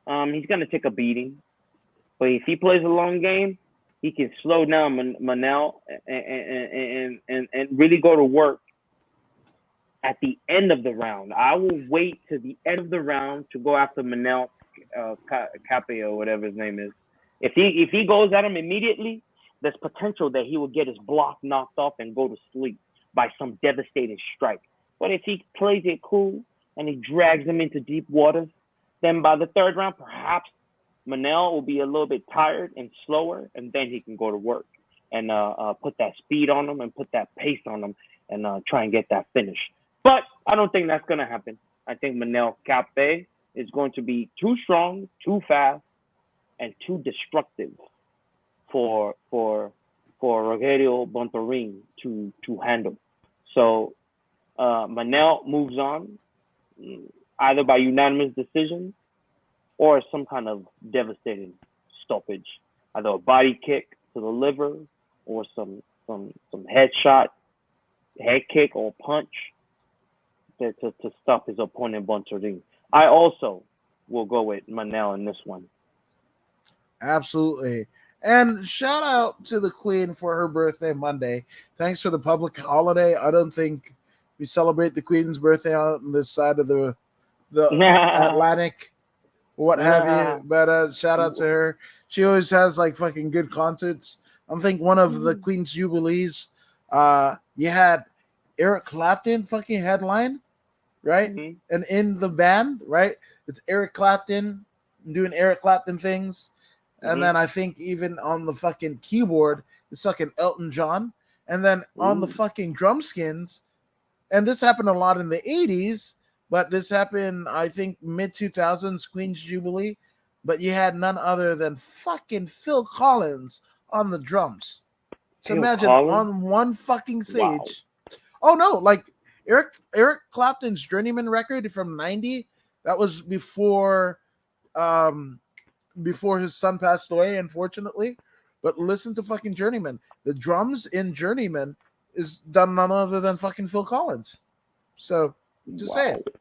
He's going to take a beating. But if he plays a long game, he can slow down Manel and really go to work at the end of the round. I will wait to the end of the round to go after Manel Capio, whatever his name is. If he goes at him immediately, there's potential that he will get his block knocked off and go to sleep by some devastating strike. But if he plays it cool and he drags him into deep waters, then by the third round, perhaps Manel will be a little bit tired and slower, and then he can go to work and put that speed on him and put that pace on him and try and get that finish. But I don't think that's going to happen. I think Manel Cape is going to be too strong, too fast, and too destructive for Rogerio Bontorin to handle. So Manel moves on either by unanimous decision or some kind of devastating stoppage, either a body kick to the liver or some head kick or punch to stop his opponent Bontorin. I also will go with Manel in this one. Absolutely. And shout out to the Queen for her birthday Monday. Thanks for the public holiday. I don't think we celebrate the Queen's birthday on this side of the Atlantic, what have you. But shout out to her. She always has like fucking good concerts. I think one of the Queen's Jubilees, you had Eric Clapton fucking headline, right? And in the band, right? It's Eric Clapton doing Eric Clapton things. And then I think even on the fucking keyboard, it's fucking Elton John. And then on the fucking drum skins, and this happened a lot in the 80s, but this happened, I think, mid-2000s, Queen's Jubilee. But you had none other than fucking Phil Collins on the drums. So imagine on one fucking stage. Wow. Oh, no, like Eric Clapton's Journeyman record from 90, that was before his son passed away, unfortunately. But listen to fucking Journeyman. The drums in Journeyman is done none other than fucking Phil Collins. So just say it.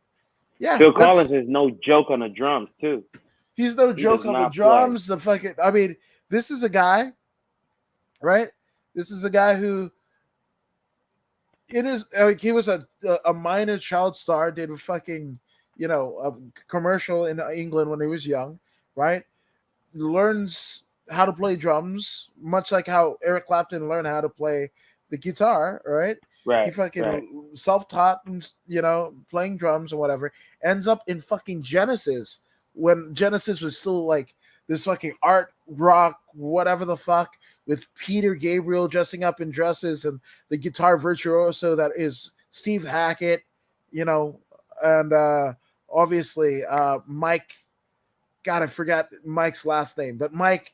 Yeah. Phil Collins is no joke on the drums, too. He's no joke on the drums. The fucking, I mean, this is a guy, right? This is a guy who he was a minor child star, did a fucking, a commercial in England when he was young, right? Learns how to play drums, much like how Eric Clapton learned how to play the guitar, right? Right. He fucking self-taught and, playing drums or whatever. Ends up in fucking Genesis when Genesis was still like this fucking art rock, whatever the fuck, with Peter Gabriel dressing up in dresses and the guitar virtuoso that is Steve Hackett, and obviously Mike. God, I forgot Mike's last name, but Mike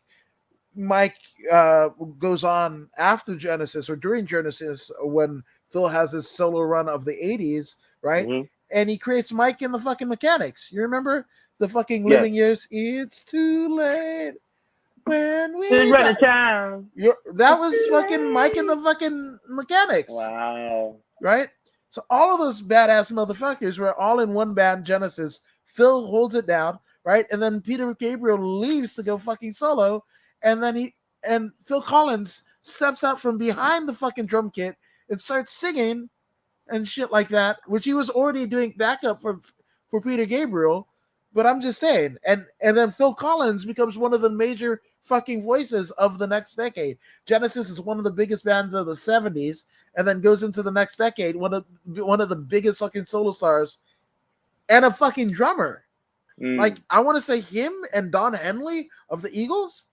goes on after Genesis or during Genesis when Phil has his solo run of the 80s, right? Mm-hmm. And he creates Mike in the fucking Mechanics. You remember the fucking Yes. Living Years? It's too late when we Who's running die. town? That was fucking Mike in the fucking Mechanics. Wow. Right? So all of those badass motherfuckers were all in one band, Genesis. Phil holds it down, right? And then Peter Gabriel leaves to go fucking solo. And then Phil Collins steps out from behind the fucking drum kit and starts singing and shit like that, which he was already doing backup for Peter Gabriel. But I'm just saying, and then Phil Collins becomes one of the major fucking voices of the next decade. Genesis is one of the biggest bands of the 70s, and then goes into the next decade, one of the biggest fucking solo stars, and a fucking drummer. Like, I want to say him and Don Henley of the Eagles.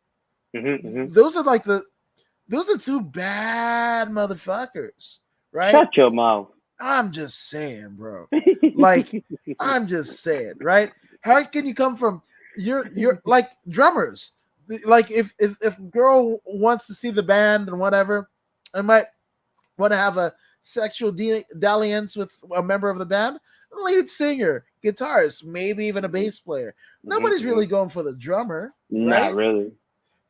Those are two bad motherfuckers, right? Shut your mouth. I'm just saying, bro. Like, I'm just saying, right? How can you come from you're like drummers? Like, if girl wants to see the band and whatever, I might want to have a sexual dalliance with a member of the band, lead singer, guitarist, maybe even a bass player. Nobody's really going for the drummer, right? Not really.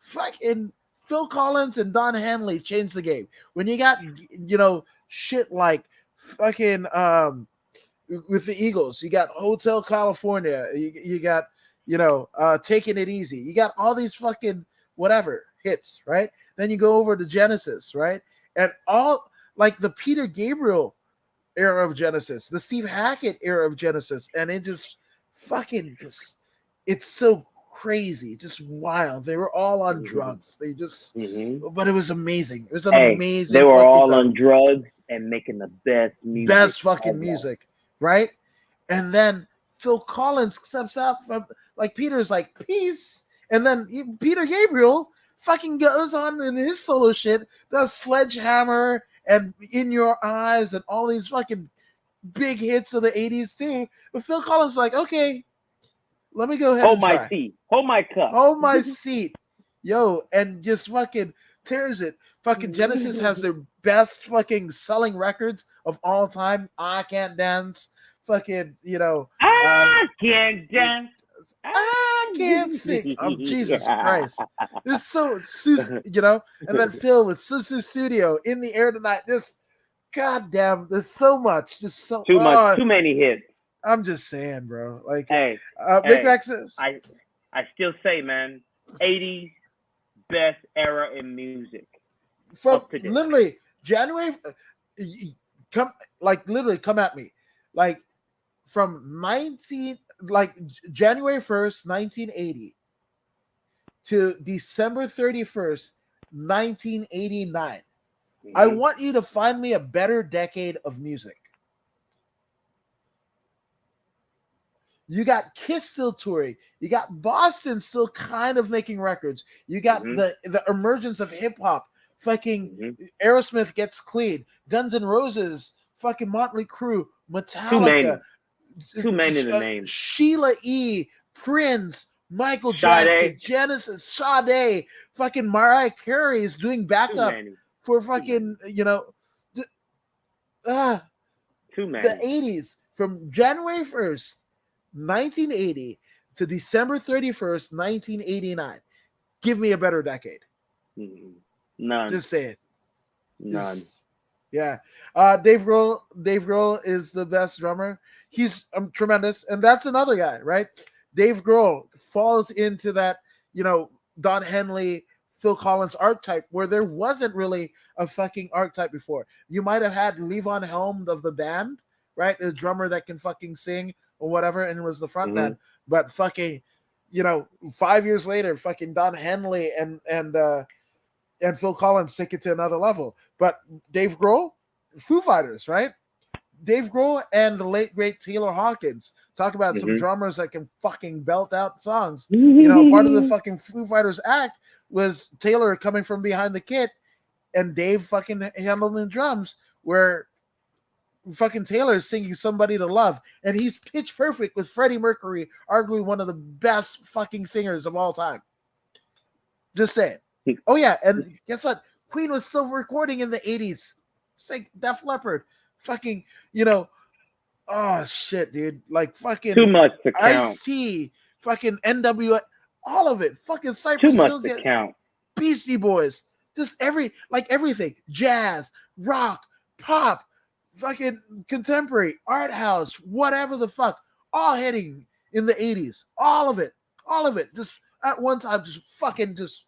Fucking Phil Collins and Don Henley changed the game. When you got shit like fucking with the Eagles, you got Hotel California, you got Taking It Easy, you got all these fucking whatever hits, right? Then you go over to Genesis, right? And all like the Peter Gabriel era of Genesis, the Steve Hackett era of Genesis, and it just fucking it's so crazy, just wild. They were all on drugs. They just but it was amazing. It was an amazing. They were all on drugs and making the best fucking music, right? And then Phil Collins steps out from, like, Peter's like, peace, and then Peter Gabriel fucking goes on in his solo shit, does Sledgehammer and In Your Eyes and all these fucking big hits of the 80s too. But Phil Collins is like, okay, let me go ahead hold and my try. seat. Hold my cup. Hold my seat. Yo, and just fucking tears it. Fucking Genesis has their best fucking selling records of all time. I Can't Dance. Fucking, I can't dance. I can't sing. Oh, Jesus Christ. There's so, and then Phil with Sister Studio, In the Air Tonight. This, goddamn, there's so much. Just so too much. Too many hits. I'm just saying, bro. Like, Big Mac says, I still say, man, 80s best era in music. From literally January, come at me, like from January 1st, 1980 to December 31st, 1989. I want you to find me a better decade of music. You got Kiss still touring. You got Boston still kind of making records. You got the emergence of hip hop. Fucking Aerosmith gets clean. Guns N' Roses, fucking Motley Crue, Metallica. Too many to name. Sheila E., Prince, Michael Jackson, Genesis, Sade, fucking Mariah Carey is doing backup for fucking, too many. The 80s from January 1st, 1980 to December 31st, 1989. Give me a better decade. None. Just say it. None. Yeah. Dave Grohl is the best drummer. He's tremendous. And that's another guy, right? Dave Grohl falls into that, Don Henley, Phil Collins archetype where there wasn't really a fucking archetype before. You might have had Levon Helm of the band, right? The drummer that can fucking sing or whatever, and it was the front man. But fucking, 5 years later, fucking Don Henley and Phil Collins take it to another level. But Dave Grohl, Foo Fighters, right? Dave Grohl and the late great Taylor Hawkins. Talk about some drummers that can fucking belt out songs. Part of the fucking Foo Fighters act was Taylor coming from behind the kit and Dave fucking handling drums, where fucking Taylor is singing "Somebody to Love," and he's pitch perfect with Freddie Mercury, arguably one of the best fucking singers of all time. Just saying. Oh yeah, and guess what? Queen was still recording in the 80s. It's like Def Leppard. Fucking, oh shit, dude. Like fucking Too much to count. Ice-T, fucking NWA, all of it. Fucking Too Cypress much Hill, to count. Beastie Boys. Just everything. Jazz, rock, pop, fucking contemporary, art house, whatever the fuck. All hitting in the 80s. All of it. Just at one time, just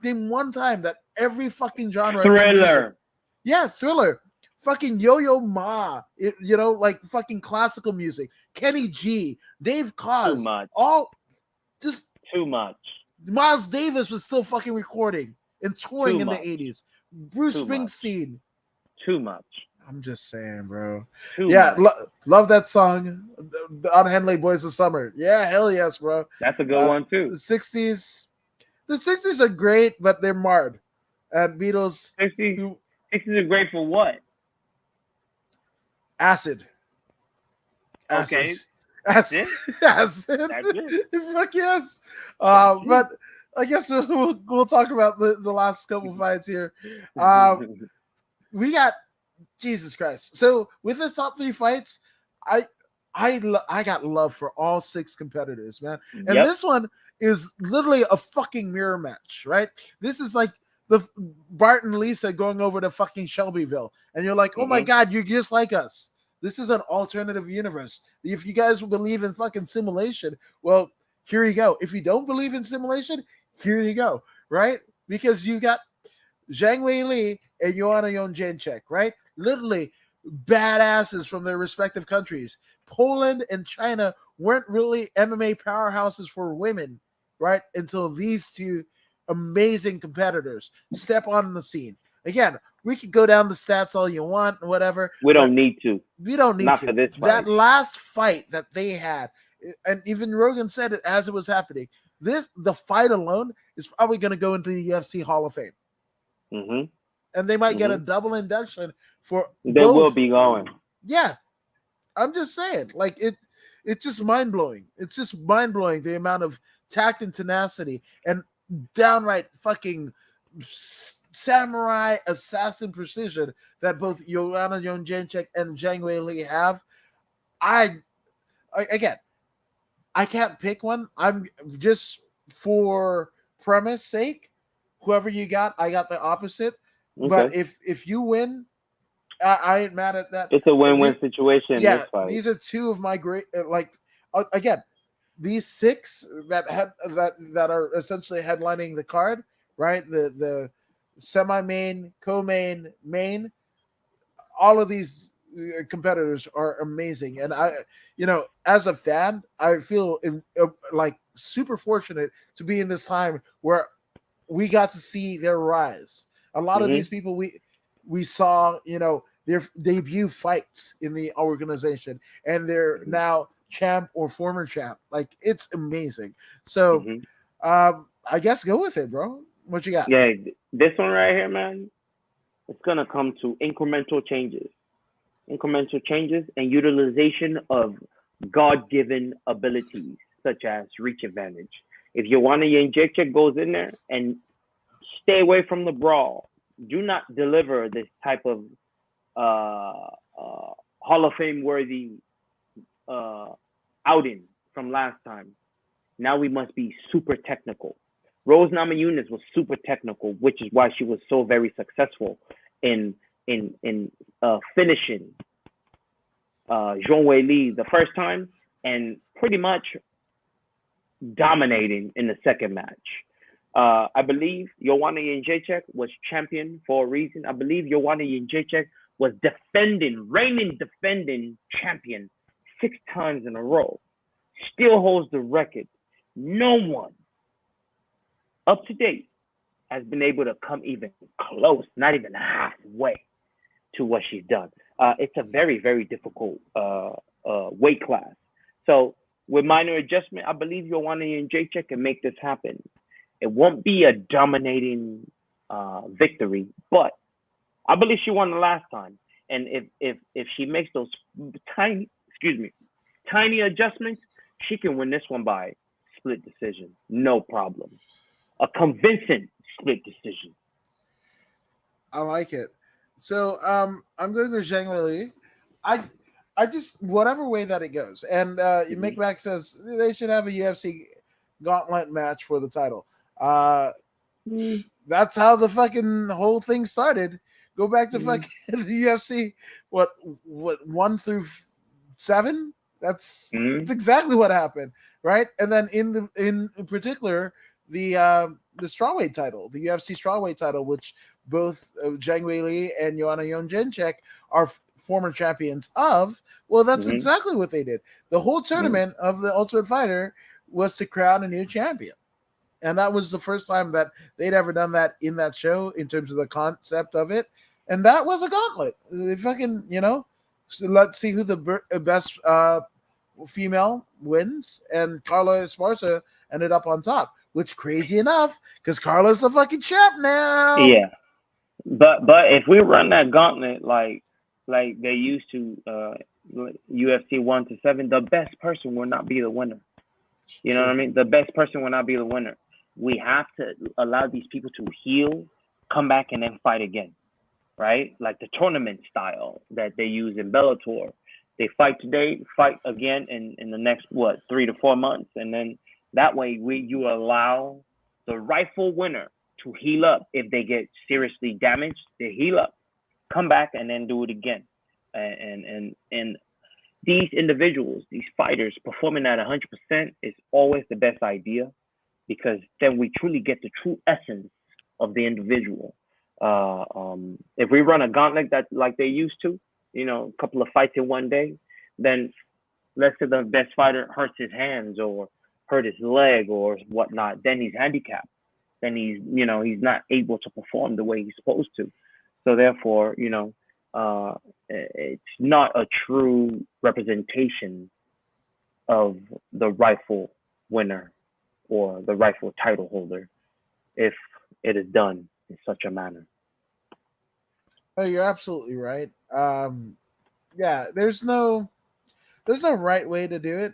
name one time that every fucking genre. Thriller. Yeah, Thriller. Fucking Yo-Yo Ma. Like fucking classical music. Kenny G. Dave Koz. Too much. All just too much. Miles Davis was still fucking recording and touring Too in much. the 80s. Bruce Too Springsteen. Much. Too much. I'm just saying, bro. Too yeah, much. Love that song. The Unhandly Boys of Summer. Yeah, hell yes, bro. That's a good one too. The 60s are great, but they're marred. And Beatles. 60s are great for what? Acid. Okay. Acid. Acid. That's it. Fuck yes. But I guess we'll talk about the last couple fights here. We got Jesus Christ. So with this top 3 fights, I got love for all 6 competitors, man. And this one is literally a fucking mirror match, right? This is like the Bart and Lisa going over to fucking Shelbyville, and you're like, oh my god, you're just like us. This is an alternative universe. If you guys believe in fucking simulation, well, here you go. If you don't believe in simulation, here you go, right? Because you got Zhang Weili and Joanna Jędrzejczyk, right? Literally badasses from their respective countries. Poland and China weren't really MMA powerhouses for women, right? Until these 2 amazing competitors step on the scene. Again, we could go down the stats all you want and whatever. We don't need to. We don't need Not to. For this fight. That last fight that they had, and even Rogan said it as it was happening, the fight alone is probably going to go into the UFC Hall of Fame. And they might get a double induction for They both. will be going. Yeah. I'm just saying, like it's just mind-blowing. It's just mind-blowing the amount of tact and tenacity and downright fucking samurai assassin precision that both Joanna Jędrzejczyk and Zhang Weili have. Again, I can't pick one. I'm just for premise sake, whoever you got, I got the opposite. Okay. But if you win, I ain't mad at that. It's a win-win situation. Yeah, this fight. These are 2 of my great. Again, these 6 that are essentially headlining the card, right? The semi-main, co-main, main. All of these competitors are amazing, and as a fan, I feel like super fortunate to be in this time where we got to see their rise. A lot of these people we saw, their debut fights in the organization, and they're now champ or former champ. Like, it's amazing. So I guess go with it, bro. What you got? Yeah, this one right here, man, it's gonna come to incremental changes and utilization of God-given abilities such as reach advantage. If Joanna Jędrzejczyk goes in there, and stay away from the brawl, do not deliver this type of Hall of Fame worthy outing from last time. Now we must be super technical. Rose Namajunas was super technical, which is why she was so very successful in finishing Zhang Weili the first time and pretty much dominating in the second match. I believe Joanna Jędrzejczyk was champion for a reason. I believe Joanna Jędrzejczyk was reigning defending champion 6 times in a row. Still holds the record. No one up to date has been able to come even close, not even halfway to what she's done. It's a very, very difficult weight class. So with minor adjustment, I believe Joanna Jędrzejczyk can make this happen. It won't be a dominating victory, but I believe she won the last time. And if she makes those tiny, excuse me, tiny adjustments, she can win this one by split decision, no problem. A convincing split decision. I like it. So I'm going to Zhang Weili. I I just whatever way that it goes, and Mm-hmm. McMack says they should have a UFC gauntlet match for the title. Uh, Mm-hmm. that's how the fucking whole thing started. Go back to fucking the UFC. What 1 through 7? That's Mm-hmm. exactly what happened, right? And then in particular the strawweight title, the UFC strawweight title, which both Zhang Weili and Joanna Jędrzejczyk are former champions of. Well, that's Mm-hmm. exactly what they did. The whole Mm-hmm. tournament of the Ultimate Fighter was to crown a new champion. And that was the first time that they'd ever done that in that show in terms of the concept of it. And that was a gauntlet. They fucking, so let's see who the best female wins. And Carla Esparza ended up on top, which crazy enough, because Carla's the fucking champ now. Yeah, but if we run that gauntlet like they used to, UFC 1 to 7, the best person will not be the winner. You know what True. I mean? The best person will not be the winner. We have to allow these people to heal, come back, and then fight again, right? Like the tournament style that they use in Bellator. They fight today, fight again in the next 3 to 4 months, and then that way you allow the rightful winner to heal up. If they get seriously damaged, they heal up, come back, and then do it again. And these individuals, these fighters performing at 100% is always the best idea, because then we truly get the true essence of the individual. If we run a gauntlet that like they used to, a couple of fights in one day, then let's say the best fighter hurts his hands or hurt his leg or whatnot, then he's handicapped. Then he's not able to perform the way he's supposed to. So therefore, it's not a true representation of the rightful winner or the rightful title holder if it is done in such a manner. Oh, you're absolutely right. Yeah, there's no right way to do it.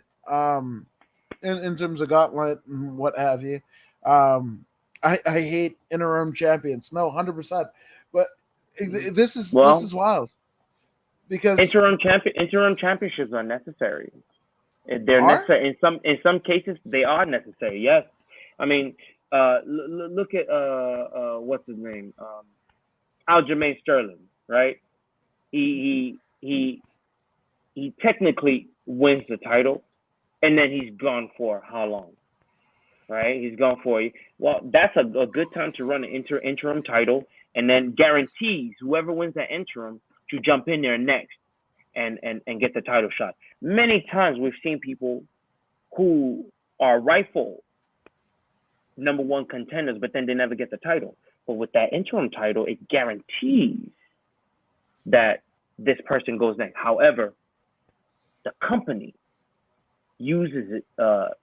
In terms of gauntlet and what have you. Um, I hate interim champions. No, 100%. But this Well, is wild because interim championships are necessary. They're are necessary in some cases. They are necessary. Yes, I mean, look at what's his name, Aljamain Sterling, right? He he technically wins the title, and then he's gone for how long? Right? He's gone for well. That's a good time to run an interim title, and then guarantees whoever wins that interim to jump in there next and get the title shot. Many times we've seen people who are rightful number one contenders, but then they never get the title. But with that interim title, it guarantees that this person goes next. However, the company uses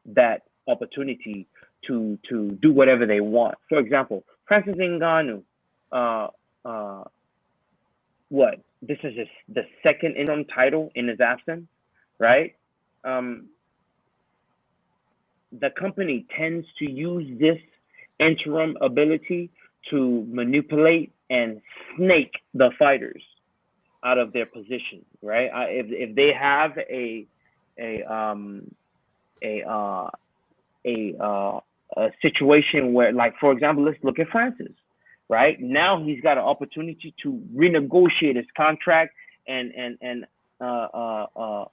that opportunity to do whatever they want. For example, Francis Ngannou, uh, uh, what? This is the second interim title in his absence, right? Um, the company tends to use this interim ability to manipulate and snake the fighters out of their position, right? If they have a um a uh a uh a situation where, like, for example, let's look at Francis, right? Now he's got an opportunity to renegotiate his contract and uh uh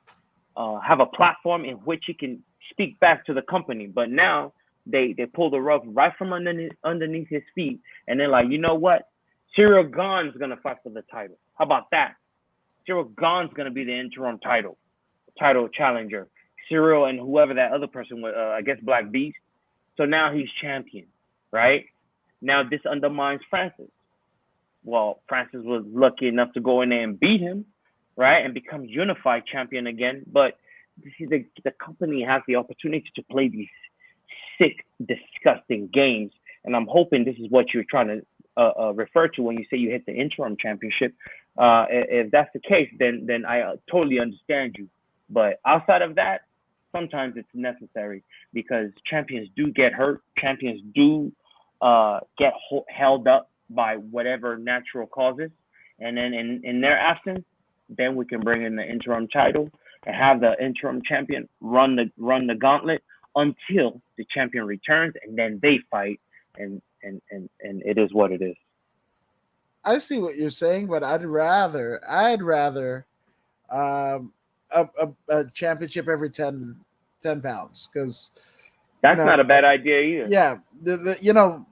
uh have a platform in which he can speak back to the company. But now they pull the rug right from underneath his feet, and they're like, you know what? Cyril Gane's gonna fight for the title. How about that? Cyril Gane's gonna be the interim title challenger. Cyril and whoever that other person was, I guess Black Beast. So now he's champion, right? Now this undermines Francis. Well, Francis was lucky enough to go in there and beat him, right, and become unified champion again. But see, the company has the opportunity to play these sick, disgusting games and I'm hoping this is what you're trying to refer to when you say you hit the interim championship. If that's the case, then I totally understand you. But outside of that, sometimes it's necessary because champions do get hurt. Champions do get held up by whatever natural causes, and then in their absence, then we can bring in the interim title and have the interim champion run the gauntlet until the champion returns, and then they fight, and it is what it is. I see what you're saying, but I'd rather um, a championship every 10 pounds because you That's know, not a bad idea either. yeah,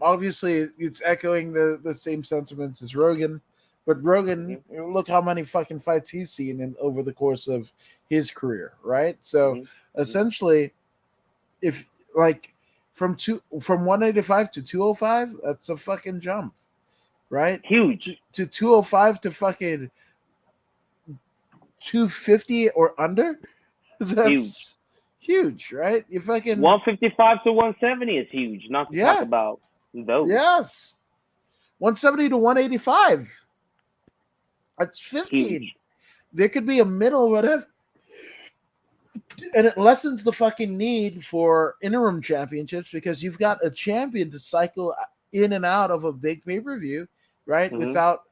obviously it's echoing the same sentiments as Rogan, but Rogan, Mm-hmm. look how many fucking fights he's seen in over the course of his career, right? So Mm-hmm. essentially, if like from 185 to 205, that's a fucking jump, right? Huge. To 205 to fucking 250 or under, Huge. that's huge, right? You fucking 155 to 170 is huge. Not to talk yeah, about those. yes. 170 to 185. That's 15. Huge. There could be a middle, whatever. And it lessens the fucking need for interim championships because you've got a champion to cycle in and out of a big pay-per-view, right? Mm-hmm. Without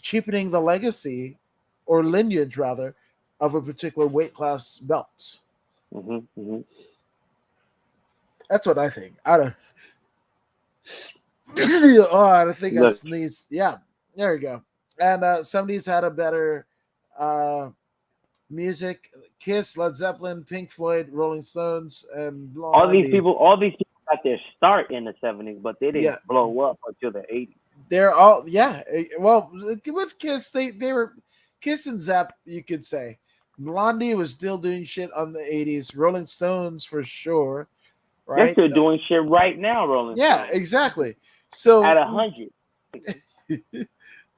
cheapening the legacy or lineage, rather, of a particular weight class belt. Mm-hmm. Mm-hmm. That's what I think. I don't. Oh, I think I Look, sneezed. Yeah, there we go. And somebody's had a better music: Kiss, Led Zeppelin, Pink Floyd, Rolling Stones, and Blondie. all these people got their start in the 70s, but they didn't Yeah, blow up until the 80s. they're all Well, with Kiss, they were Kiss and Zepp, you could say. Blondie was still doing shit on the 80s. Rolling Stones for sure, They're right? still doing shit right now, Rolling Yeah, Stone. exactly. So, At 100.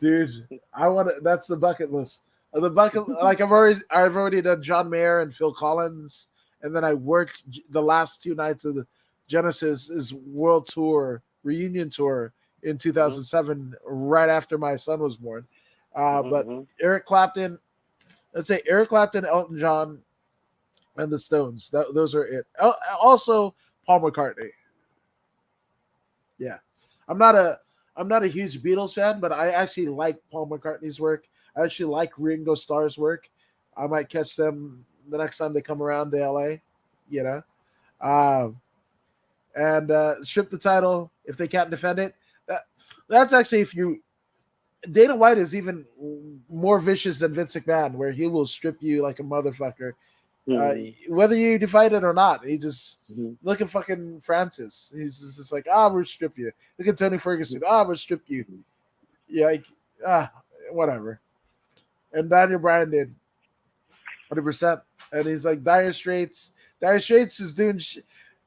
dude, I want to. That's the bucket list. The bucket, like I've already done John Mayer and Phil Collins, and then I worked the last 2 nights of the Genesis' world tour reunion tour in 2007, right after my son was born. But Mm-hmm. Eric Clapton, let's say Eric Clapton, Elton John, and the Stones. Those are it. Also, Paul McCartney. Yeah, I'm not a huge Beatles fan, but I actually like Paul McCartney's work. I actually like Ringo Starr's work. I might catch them the next time they come around to LA. You know, um, and strip the title if they can't defend it. That's actually if you. Dana White is even more vicious than Vince McMahon, where he will strip you like a motherfucker, whether you defend it or not. He just look at fucking Francis. He's just like, we'll strip you. Look at Tony Ferguson. We'll strip you. Yeah, whatever. And Daniel Bryan did 100%. And he's like, Dire Straits. Dire Straits was doing.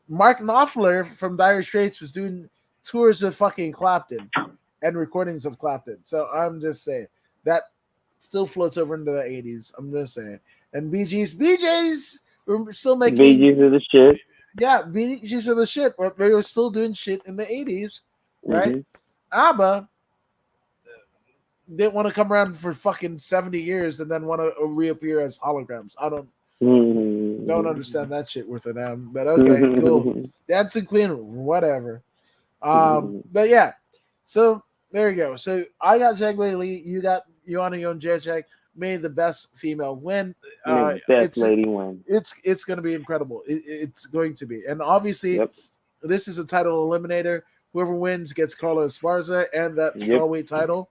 Mark Knopfler from Dire Straits was doing tours of fucking Clapton and recordings of Clapton. So I'm just saying that still floats over into the 80s. I'm just saying. And BJ's were still making. BGs are the shit. Yeah, BGs are the shit. But they were still doing shit in the 80s, right? ABBA didn't want to come around for fucking 70 years and then want to reappear as holograms. I don't understand that shit worth an M. But okay, cool. Dancing Queen, whatever. But yeah, so there you go. So I got Zhang Wei Li. You got Joanna Jędrzejczyk. May the best female win. Best lady win. It's going to be incredible. It's going to be, and obviously, this is a title eliminator. Whoever wins gets Carla Esparza and that strawweight title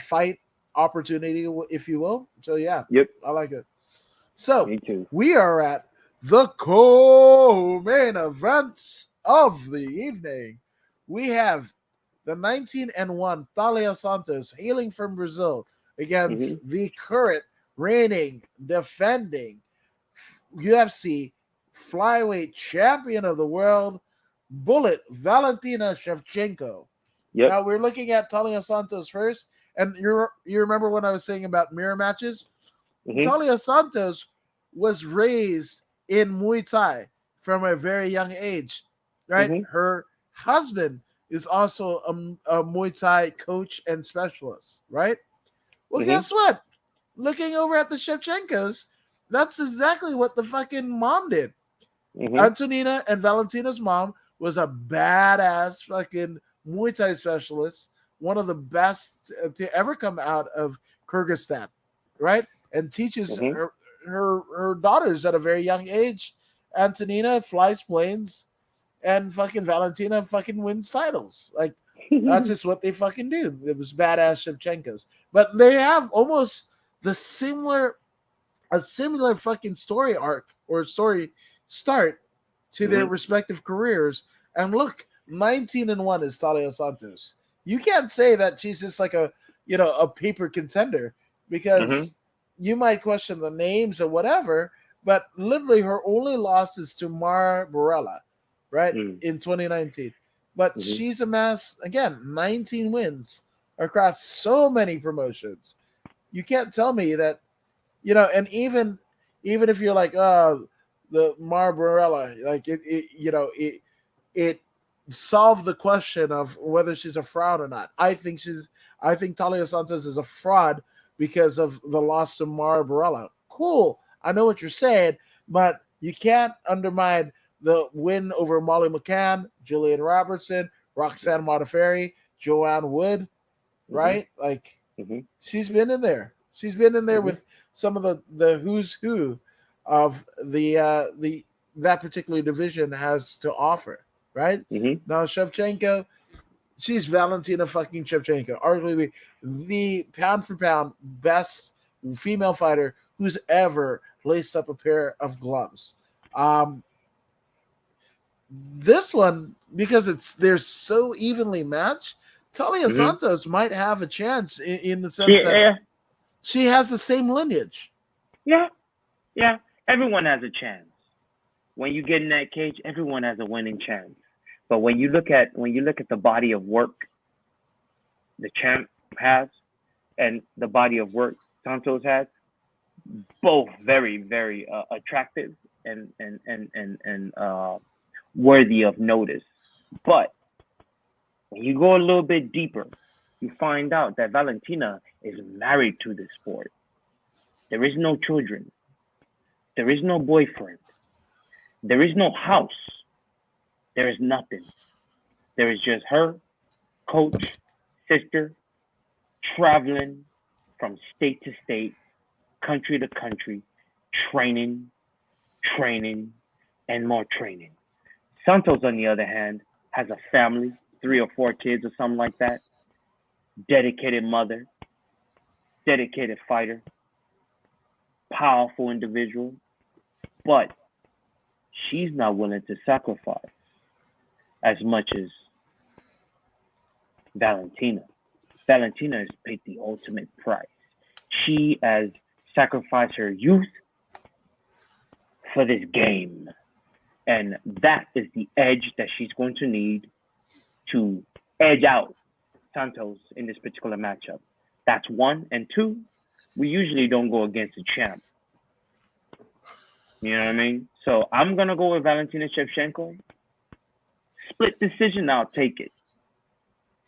fight opportunity, if you will. So yeah, I like it. So me too. We are at the co-main events of the evening. We have the 19-1 Thalia Santos, hailing from Brazil, against the current reigning, defending UFC flyweight champion of the world, Bullet Valentina Shevchenko. Now we're looking at Talia Santos first, and you remember when I was saying about mirror matches? Talia Santos was raised in Muay Thai from a very young age, right? Her husband is also a Muay Thai coach and specialist, right? Well, Mm-hmm. guess what? Looking over at the Shevchenkos, that's exactly what the fucking mom did. Mm-hmm. Antonina and Valentina's mom was a badass fucking Muay Thai specialist, one of the best to ever come out of Kyrgyzstan, right? And teaches Mm-hmm. her daughters at a very young age. Antonina flies planes, and fucking Valentina fucking wins titles. Like that's just what they fucking do. It was badass Shevchenkos, but they have almost the similar fucking story arc or story start to their Mm-hmm. respective careers. And look, 19-1 is Talia Santos. You can't say that she's just like a paper contender Mm-hmm. because you might question the names or whatever, but literally her only loss is to Mara Borella, right? In 2019. But Mm-hmm. she's amassed again 19 wins across so many promotions. You can't tell me that and even if you're like, oh, the Marbarella, like it solved the question of whether she's a fraud or not. I think Talia Santos is a fraud because of the loss to Marbarella. Cool. I know what you're saying, but you can't undermine the win over Molly McCann, Julian Robertson, Roxanne Modafferi, Joanne Wood, Mm-hmm. right? Like Mm-hmm. she's been in there. She's been in there Mm-hmm. with some of the who's who of the that particular division has to offer, right? Mm-hmm. Now Shevchenko, she's Valentina fucking Shevchenko, arguably the pound for pound best female fighter who's ever laced up a pair of gloves. Um, this one, because they're so evenly matched, Talia Mm-hmm. Santos might have a chance in the sense that Yeah. she has the same lineage. Yeah. Yeah. Everyone has a chance. When you get in that cage, everyone has a winning chance. But when you look at the body of work the champ has and the body of work Santos has, both very very attractive and worthy of notice. But when you go a little bit deeper, you find out that Valentina is married to the sport. There is no children. There is no boyfriend. There is no house. There is nothing. There is just her, coach, sister, traveling from state to state, country to country, training, training, and more training. Santos, on the other hand, has a family, 3 or 4 kids or something like that, dedicated mother, dedicated fighter, powerful individual, but she's not willing to sacrifice as much as Valentina. Valentina has paid the ultimate price. She has sacrificed her youth for this game. And that is the edge that she's going to need to edge out Santos in this particular matchup. That's one. And two, we usually don't go against a champ. You know what I mean? So I'm going to go with Valentina Shevchenko. Split decision, I'll take it.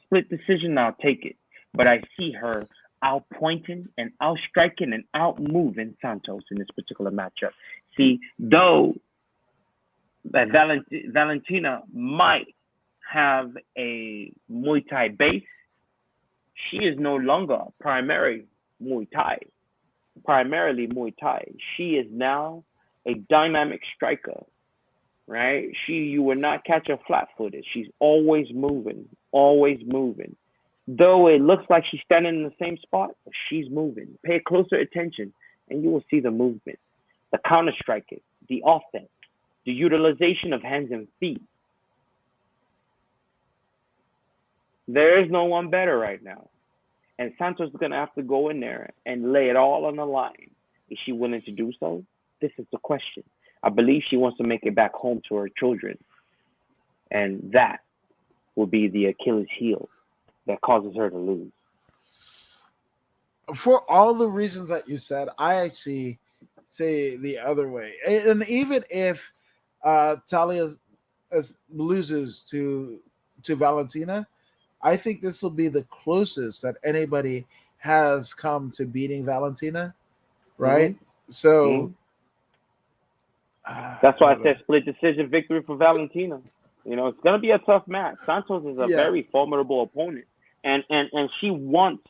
Split decision, I'll take it. But I see her outpointing and outstriking and outmoving Santos in this particular matchup. See, though that Valentina might have a Muay Thai base, she is no longer primarily Muay Thai. She is now a dynamic striker, right? You will not catch her flat-footed. She's always moving, always moving. Though it looks like she's standing in the same spot, she's moving. Pay closer attention, and you will see the movement, the counter striking, the offense, the utilization of hands and feet. There is no one better right now. And Santos is going to have to go in there and lay it all on the line. Is she willing to do so? This is the question. I believe she wants to make it back home to her children. And that will be the Achilles heel that causes her to lose. For all the reasons that you said, I actually say the other way. And even if Talia loses to to Valentina, I think this will be the closest that anybody has come to beating Valentina, right? Mm-hmm. So Mm-hmm. That's I why I don't know. said split decision victory for Valentina. It's gonna be a tough match. Santos is a Yeah, very formidable opponent, and she wants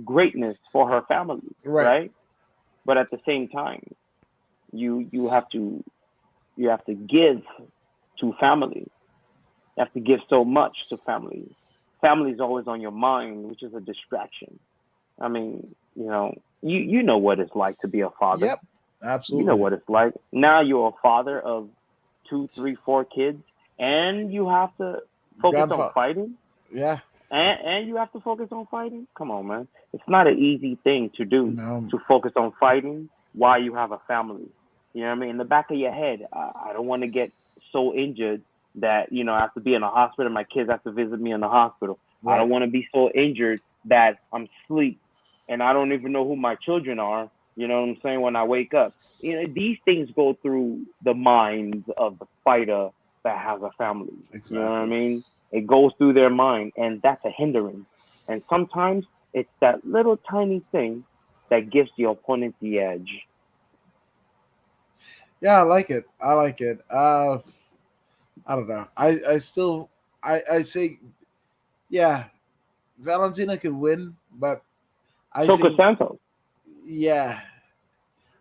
greatness for her family, right. right? But at the same time, you have to give to family. You have to give so much to family. Family is always on your mind, which is a distraction. I mean, you know what it's like to be a father. Yep, You know absolutely. what it's like. Now you're a father of two, three, four kids, and you have to focus on Grandfather. fighting, Yeah, and you have to focus on fighting. Come on, man. It's not an easy thing to do no, to focus on fighting while you have a family. You know what I mean? In the back of your head, I don't want to get so injured that I have to be in a hospital. My kids have to visit me in the hospital. I right. don't want to be so injured that I'm asleep and I don't even know who my children are. You know what I'm saying? When I wake up, these things go through the minds of the fighter that has a family. You know what I Exactly. mean? It goes through their mind, and that's a hindrance. And sometimes it's that little tiny thing that gives the opponent the edge. Yeah, I like it. I like it. I don't know. I still I say yeah, Valentina could win, but I So could think Santos. yeah,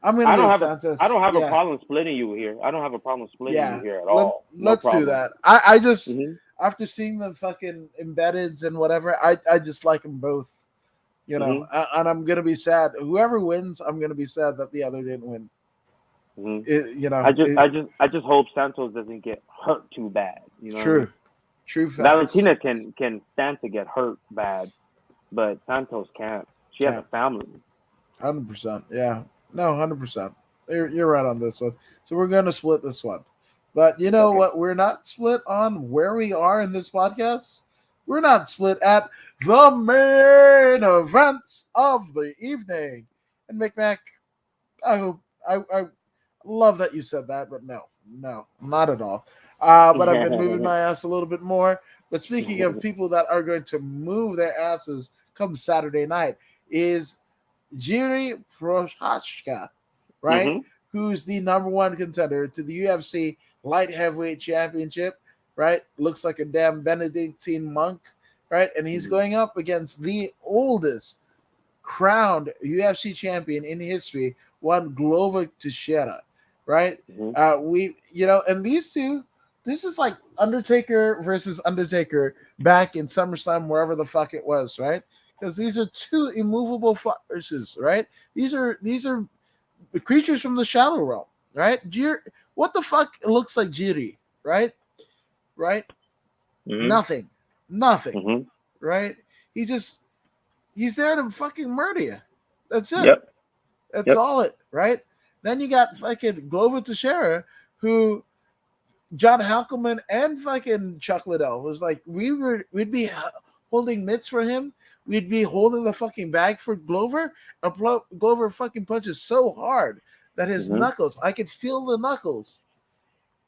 I'm gonna I go don't have a I Santos. don't have a Yeah, problem splitting you here. I don't have a problem splitting you yeah. here at Let all. No let's do problem. that. I just Hmm. after seeing the fucking embeddeds and whatever, I just like them both. Hmm. And I'm gonna be sad. Whoever wins, I'm gonna be sad that the other didn't win. Hmm. It, you I know, just it, I just I just hope Santos doesn't get hurt too bad. You know what I true, mean? true facts. Valentina can stand to get hurt bad, but Santos can't. She has a Can't. family. 100%. Yeah. No, 100%. You're right on this one. So we're going to split this one. But you know Okay. what? We're not split on where we are in this podcast. We're not split at the main events of the evening. And McMac, I hope I love that you said that, but no, no, not at all. But I've been moving my ass a little bit more. But speaking of people that are going to move their asses come Saturday night, is Jiri Prochazka, right? Hmm. Who's the number one contender to the UFC light heavyweight championship, right? Looks like a damn Benedictine monk, right? And he's going up against the oldest crowned UFC champion in history, one Glover Teixeira, right? Hmm. And these two, this is like Undertaker versus Undertaker back in SummerSlam, wherever the fuck it was, right? Because these are two immovable forces, right? These are the creatures from the shadow realm, right? What the fuck looks like Jiri, right? Right? Hmm. Nothing, nothing, Hmm. right? He just he's there to fucking murder you. That's it. Yep. That's Yep. all it, right? Then you got fucking Glover Teixeira, who John Halkelman and fucking Chuck Liddell was like, we'd be holding mitts for him. We'd be holding the fucking bag for Glover. And Glover fucking punches so hard that his Hmm. knuckles, I could feel the knuckles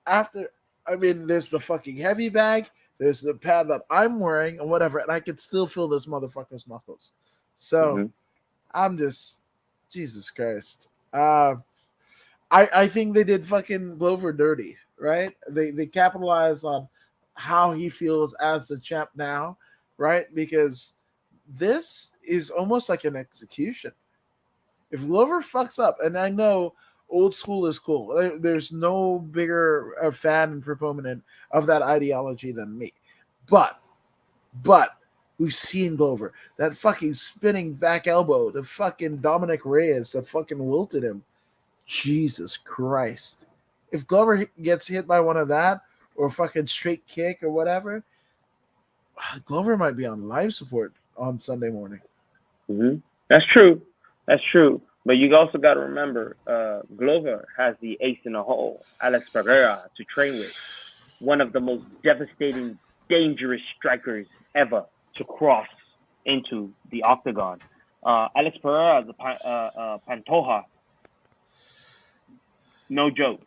after. I mean, there's the fucking heavy bag, there's the pad that I'm wearing, and whatever, and I could still feel this motherfucker's knuckles. So Hmm. I'm just, Jesus Christ. I think they did fucking Glover dirty, right? They capitalized on how he feels as the champ now, right? Because this is almost like an execution. If Glover fucks up, and I know old school is cool, there's no bigger fan and proponent of that ideology than me. But but we've seen Glover, that fucking spinning back elbow, the fucking Dominic Reyes that fucking wilted him. Jesus Christ. If Glover gets hit by one of that or fucking straight kick or whatever, Glover might be on life support on Sunday morning. Hmm. That's true. That's true. But you also got to remember, Glover has the ace in the hole, Alex Pereira, to train with. One of the most devastating, dangerous strikers ever to cross into the octagon. Alex Pereira, the Pantoja, no joke,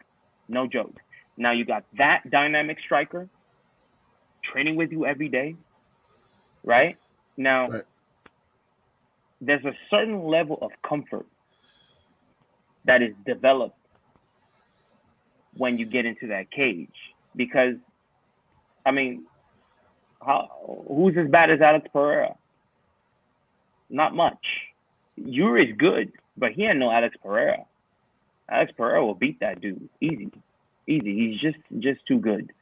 no joke. Now you got that dynamic striker training with you every day, right? Now, Right. there's a certain level of comfort that is developed when you get into that cage. Because, I mean, who's as bad as Alex Pereira? Not much. Yuri's good, but he ain't no Alex Pereira. Alex Pereira will beat that dude easy. He's just too good.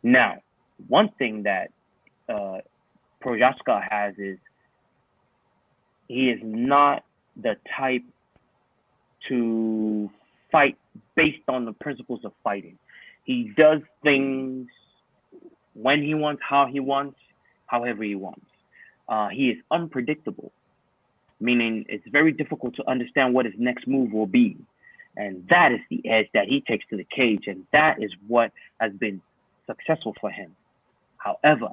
Now, one thing that Projaska has is he is not the type to fight based on the principles of fighting. He does things when he wants, how he wants, however he wants. He is unpredictable, meaning it's very difficult to understand what his next move will be. And that is the edge that he takes to the cage, and that is what has been successful for him. However,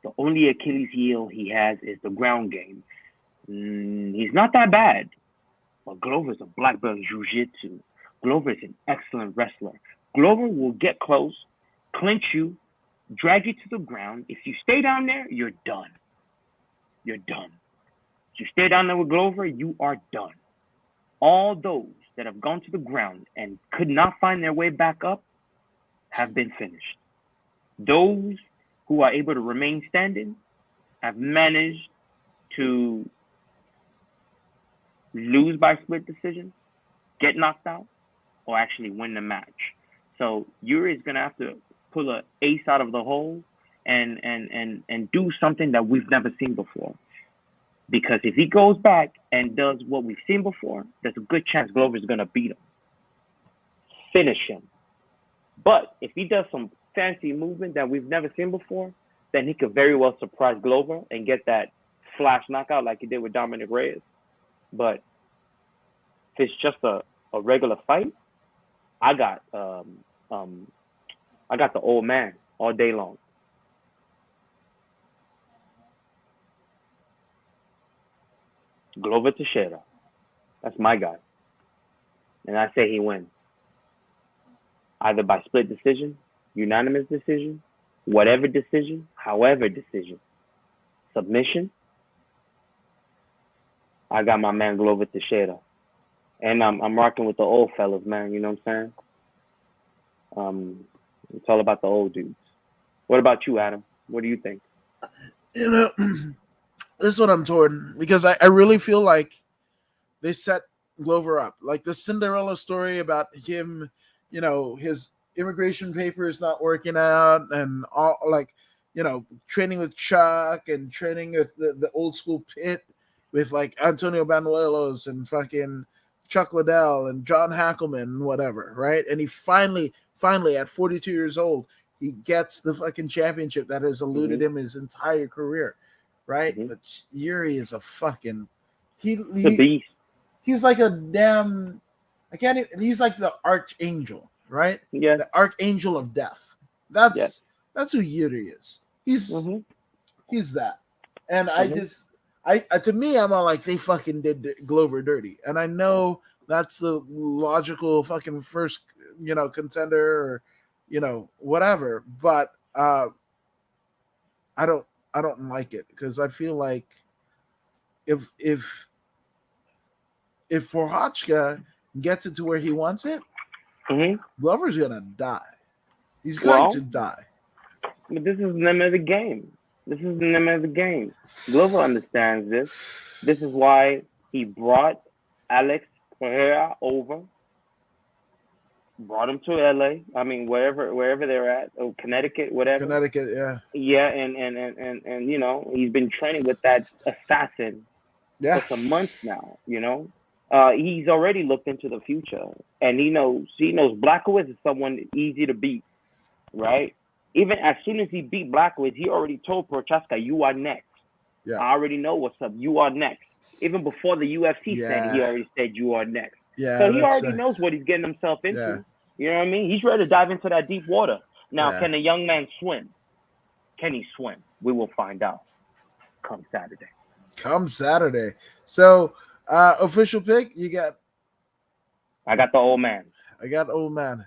the only Achilles heel he has is the ground game. He's not that bad, but Glover's a black belt in jiu-jitsu. Glover is an excellent wrestler. Glover will get close, clinch you, drag you to the ground. If you stay down there, you're done. You're done. If you stay down there with Glover, you are done. All those that have gone to the ground and could not find their way back up have been finished. Those who are able to remain standing have managed to lose by split decision, get knocked out, or actually win the match. So Yuri is gonna have to pull an ace out of the hole and do something that we've never seen before. Because if he goes back and does what we've seen before, there's a good chance Glover's gonna beat him, finish him. But if he does some fancy movement that we've never seen before, then he could very well surprise Glover and get that flash knockout like he did with Dominic Reyes. But if it's just a regular fight, I got the old man all day long. Glover Teixeira. That's my guy. And I say he wins. Either by split decision, unanimous decision, whatever decision, however decision. Submission. I got my man Glover Teixeira. And I'm rocking with the old fellas, man. You know what I'm saying? It's all about the old dudes. What about you, Adam? What do you think? You know, this is what I'm torn, because I really feel like they set Glover up. Like the Cinderella story about him, you know, his immigration papers not working out, and all, like, you know, training with Chuck and training with the old school pit with like Antonio Banuelos and fucking Chuck Liddell and John Hackelman and whatever, right? And he finally at 42 years old, he gets the fucking championship that has eluded him his entire career, right? But Yuri is a fucking the beast. He's like a damn, he's like the archangel, right? Yeah. The archangel of death. That's who Yuri is. He's that. And to me, I'm all like, they fucking did Glover dirty. And I know that's the logical fucking first, you know, contender, or, you know, whatever. But I don't like it, because I feel like if Prochazka gets it to where he wants it, Glover's gonna die. He's going to die. But this is the name of the game. Glover understands this. This is why he brought Alex Pereira over, brought him to LA. I mean, wherever they're at, Connecticut, whatever. Connecticut, yeah. Yeah, and you know, he's been training with that assassin for some months now. You know, he's already looked into the future, and he knows Blackowitz is someone easy to beat, right? Even as soon as he beat Blackowitz, he already told Prochaska, "You are next." Yeah. I already know what's up. You are next. Even before the UFC said, he already said, "You are next." Yeah, so he already knows what he's getting himself into. Yeah. You know what I mean? He's ready to dive into that deep water. Now, can a young man swim? Can he swim? We will find out come Saturday. So, official pick, I got the old man. I got old man.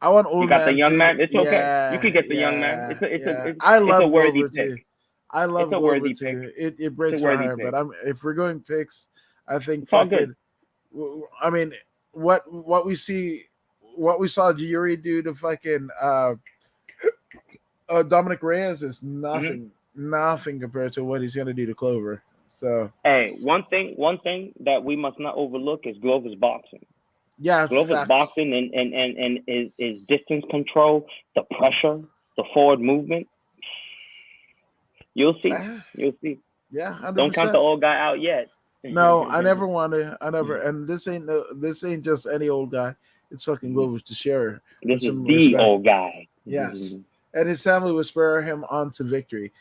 I want old You got man the young too. man. It's okay. You can get the young man. Yeah, It's a it's a yeah. it's, I it's a love worthy Glover pick. too. I It's love a Glover worthy pick. too. It It's breaks a my worthy heart, pick. but if we're going picks, I think It's all good. I mean, what we saw Yuri do to fucking Dominic Reyes is Mm-hmm. nothing compared to what he's gonna do to Clover. So Hey, one thing that we must not overlook is Glover's boxing. yeah, Glover's facts. boxing and his distance control, the pressure, the forward movement. You'll see. You'll see. Yeah, Don't count the 100%. old guy out yet. No, I never want to. I never. And this ain't just any old guy. It's fucking Glover Teixeira This with is some the respect. old guy. Yes, and his family will spur him on to Victory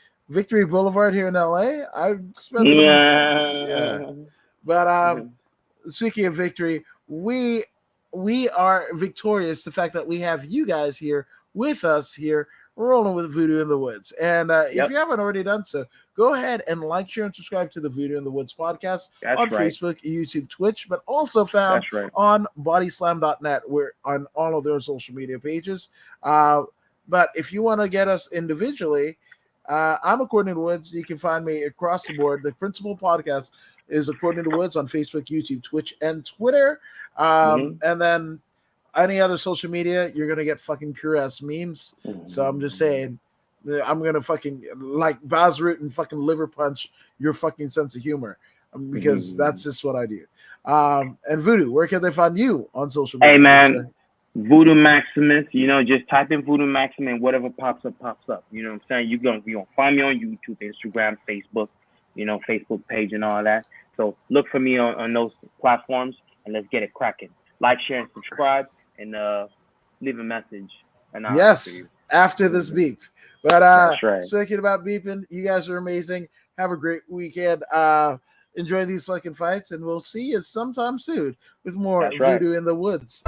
Boulevard here in LA. I spent some. Yeah, Yeah. but speaking of victory, we are victorious. The fact that we have you guys here with us here, rolling with Voodoo in the Woods. And if Yep. you haven't already done so, go ahead and like, share, and subscribe to the Voodoo in the Woods podcast That's on right. Facebook, YouTube, Twitch, but also found That's right. on bodyslam.net. We're on all of their social media pages. But if you want to get us individually, I'm According to Woods. You can find me across the board. The principal podcast is According to Woods on Facebook, YouTube, Twitch, and Twitter. And then any other social media, you're gonna get fucking pure ass memes. So I'm just saying, I'm gonna fucking like Baz Root and fucking liver punch your fucking sense of humor because that's just what I do. And Voodoo, where can they find you on social media? Hey man, Voodoo Maximus, just type in Voodoo Maximus and whatever pops up. You know what I'm saying? You're gonna find me on YouTube, Instagram, Facebook, Facebook page and all that. So look for me on those platforms and let's get it cracking. Like, share, and subscribe, and leave a message. And yes, after this beep. But that's right. speaking about beeping, you guys are amazing. Have a great weekend. Enjoy these fucking fights, and we'll see you sometime soon with more Voodoo in the Woods.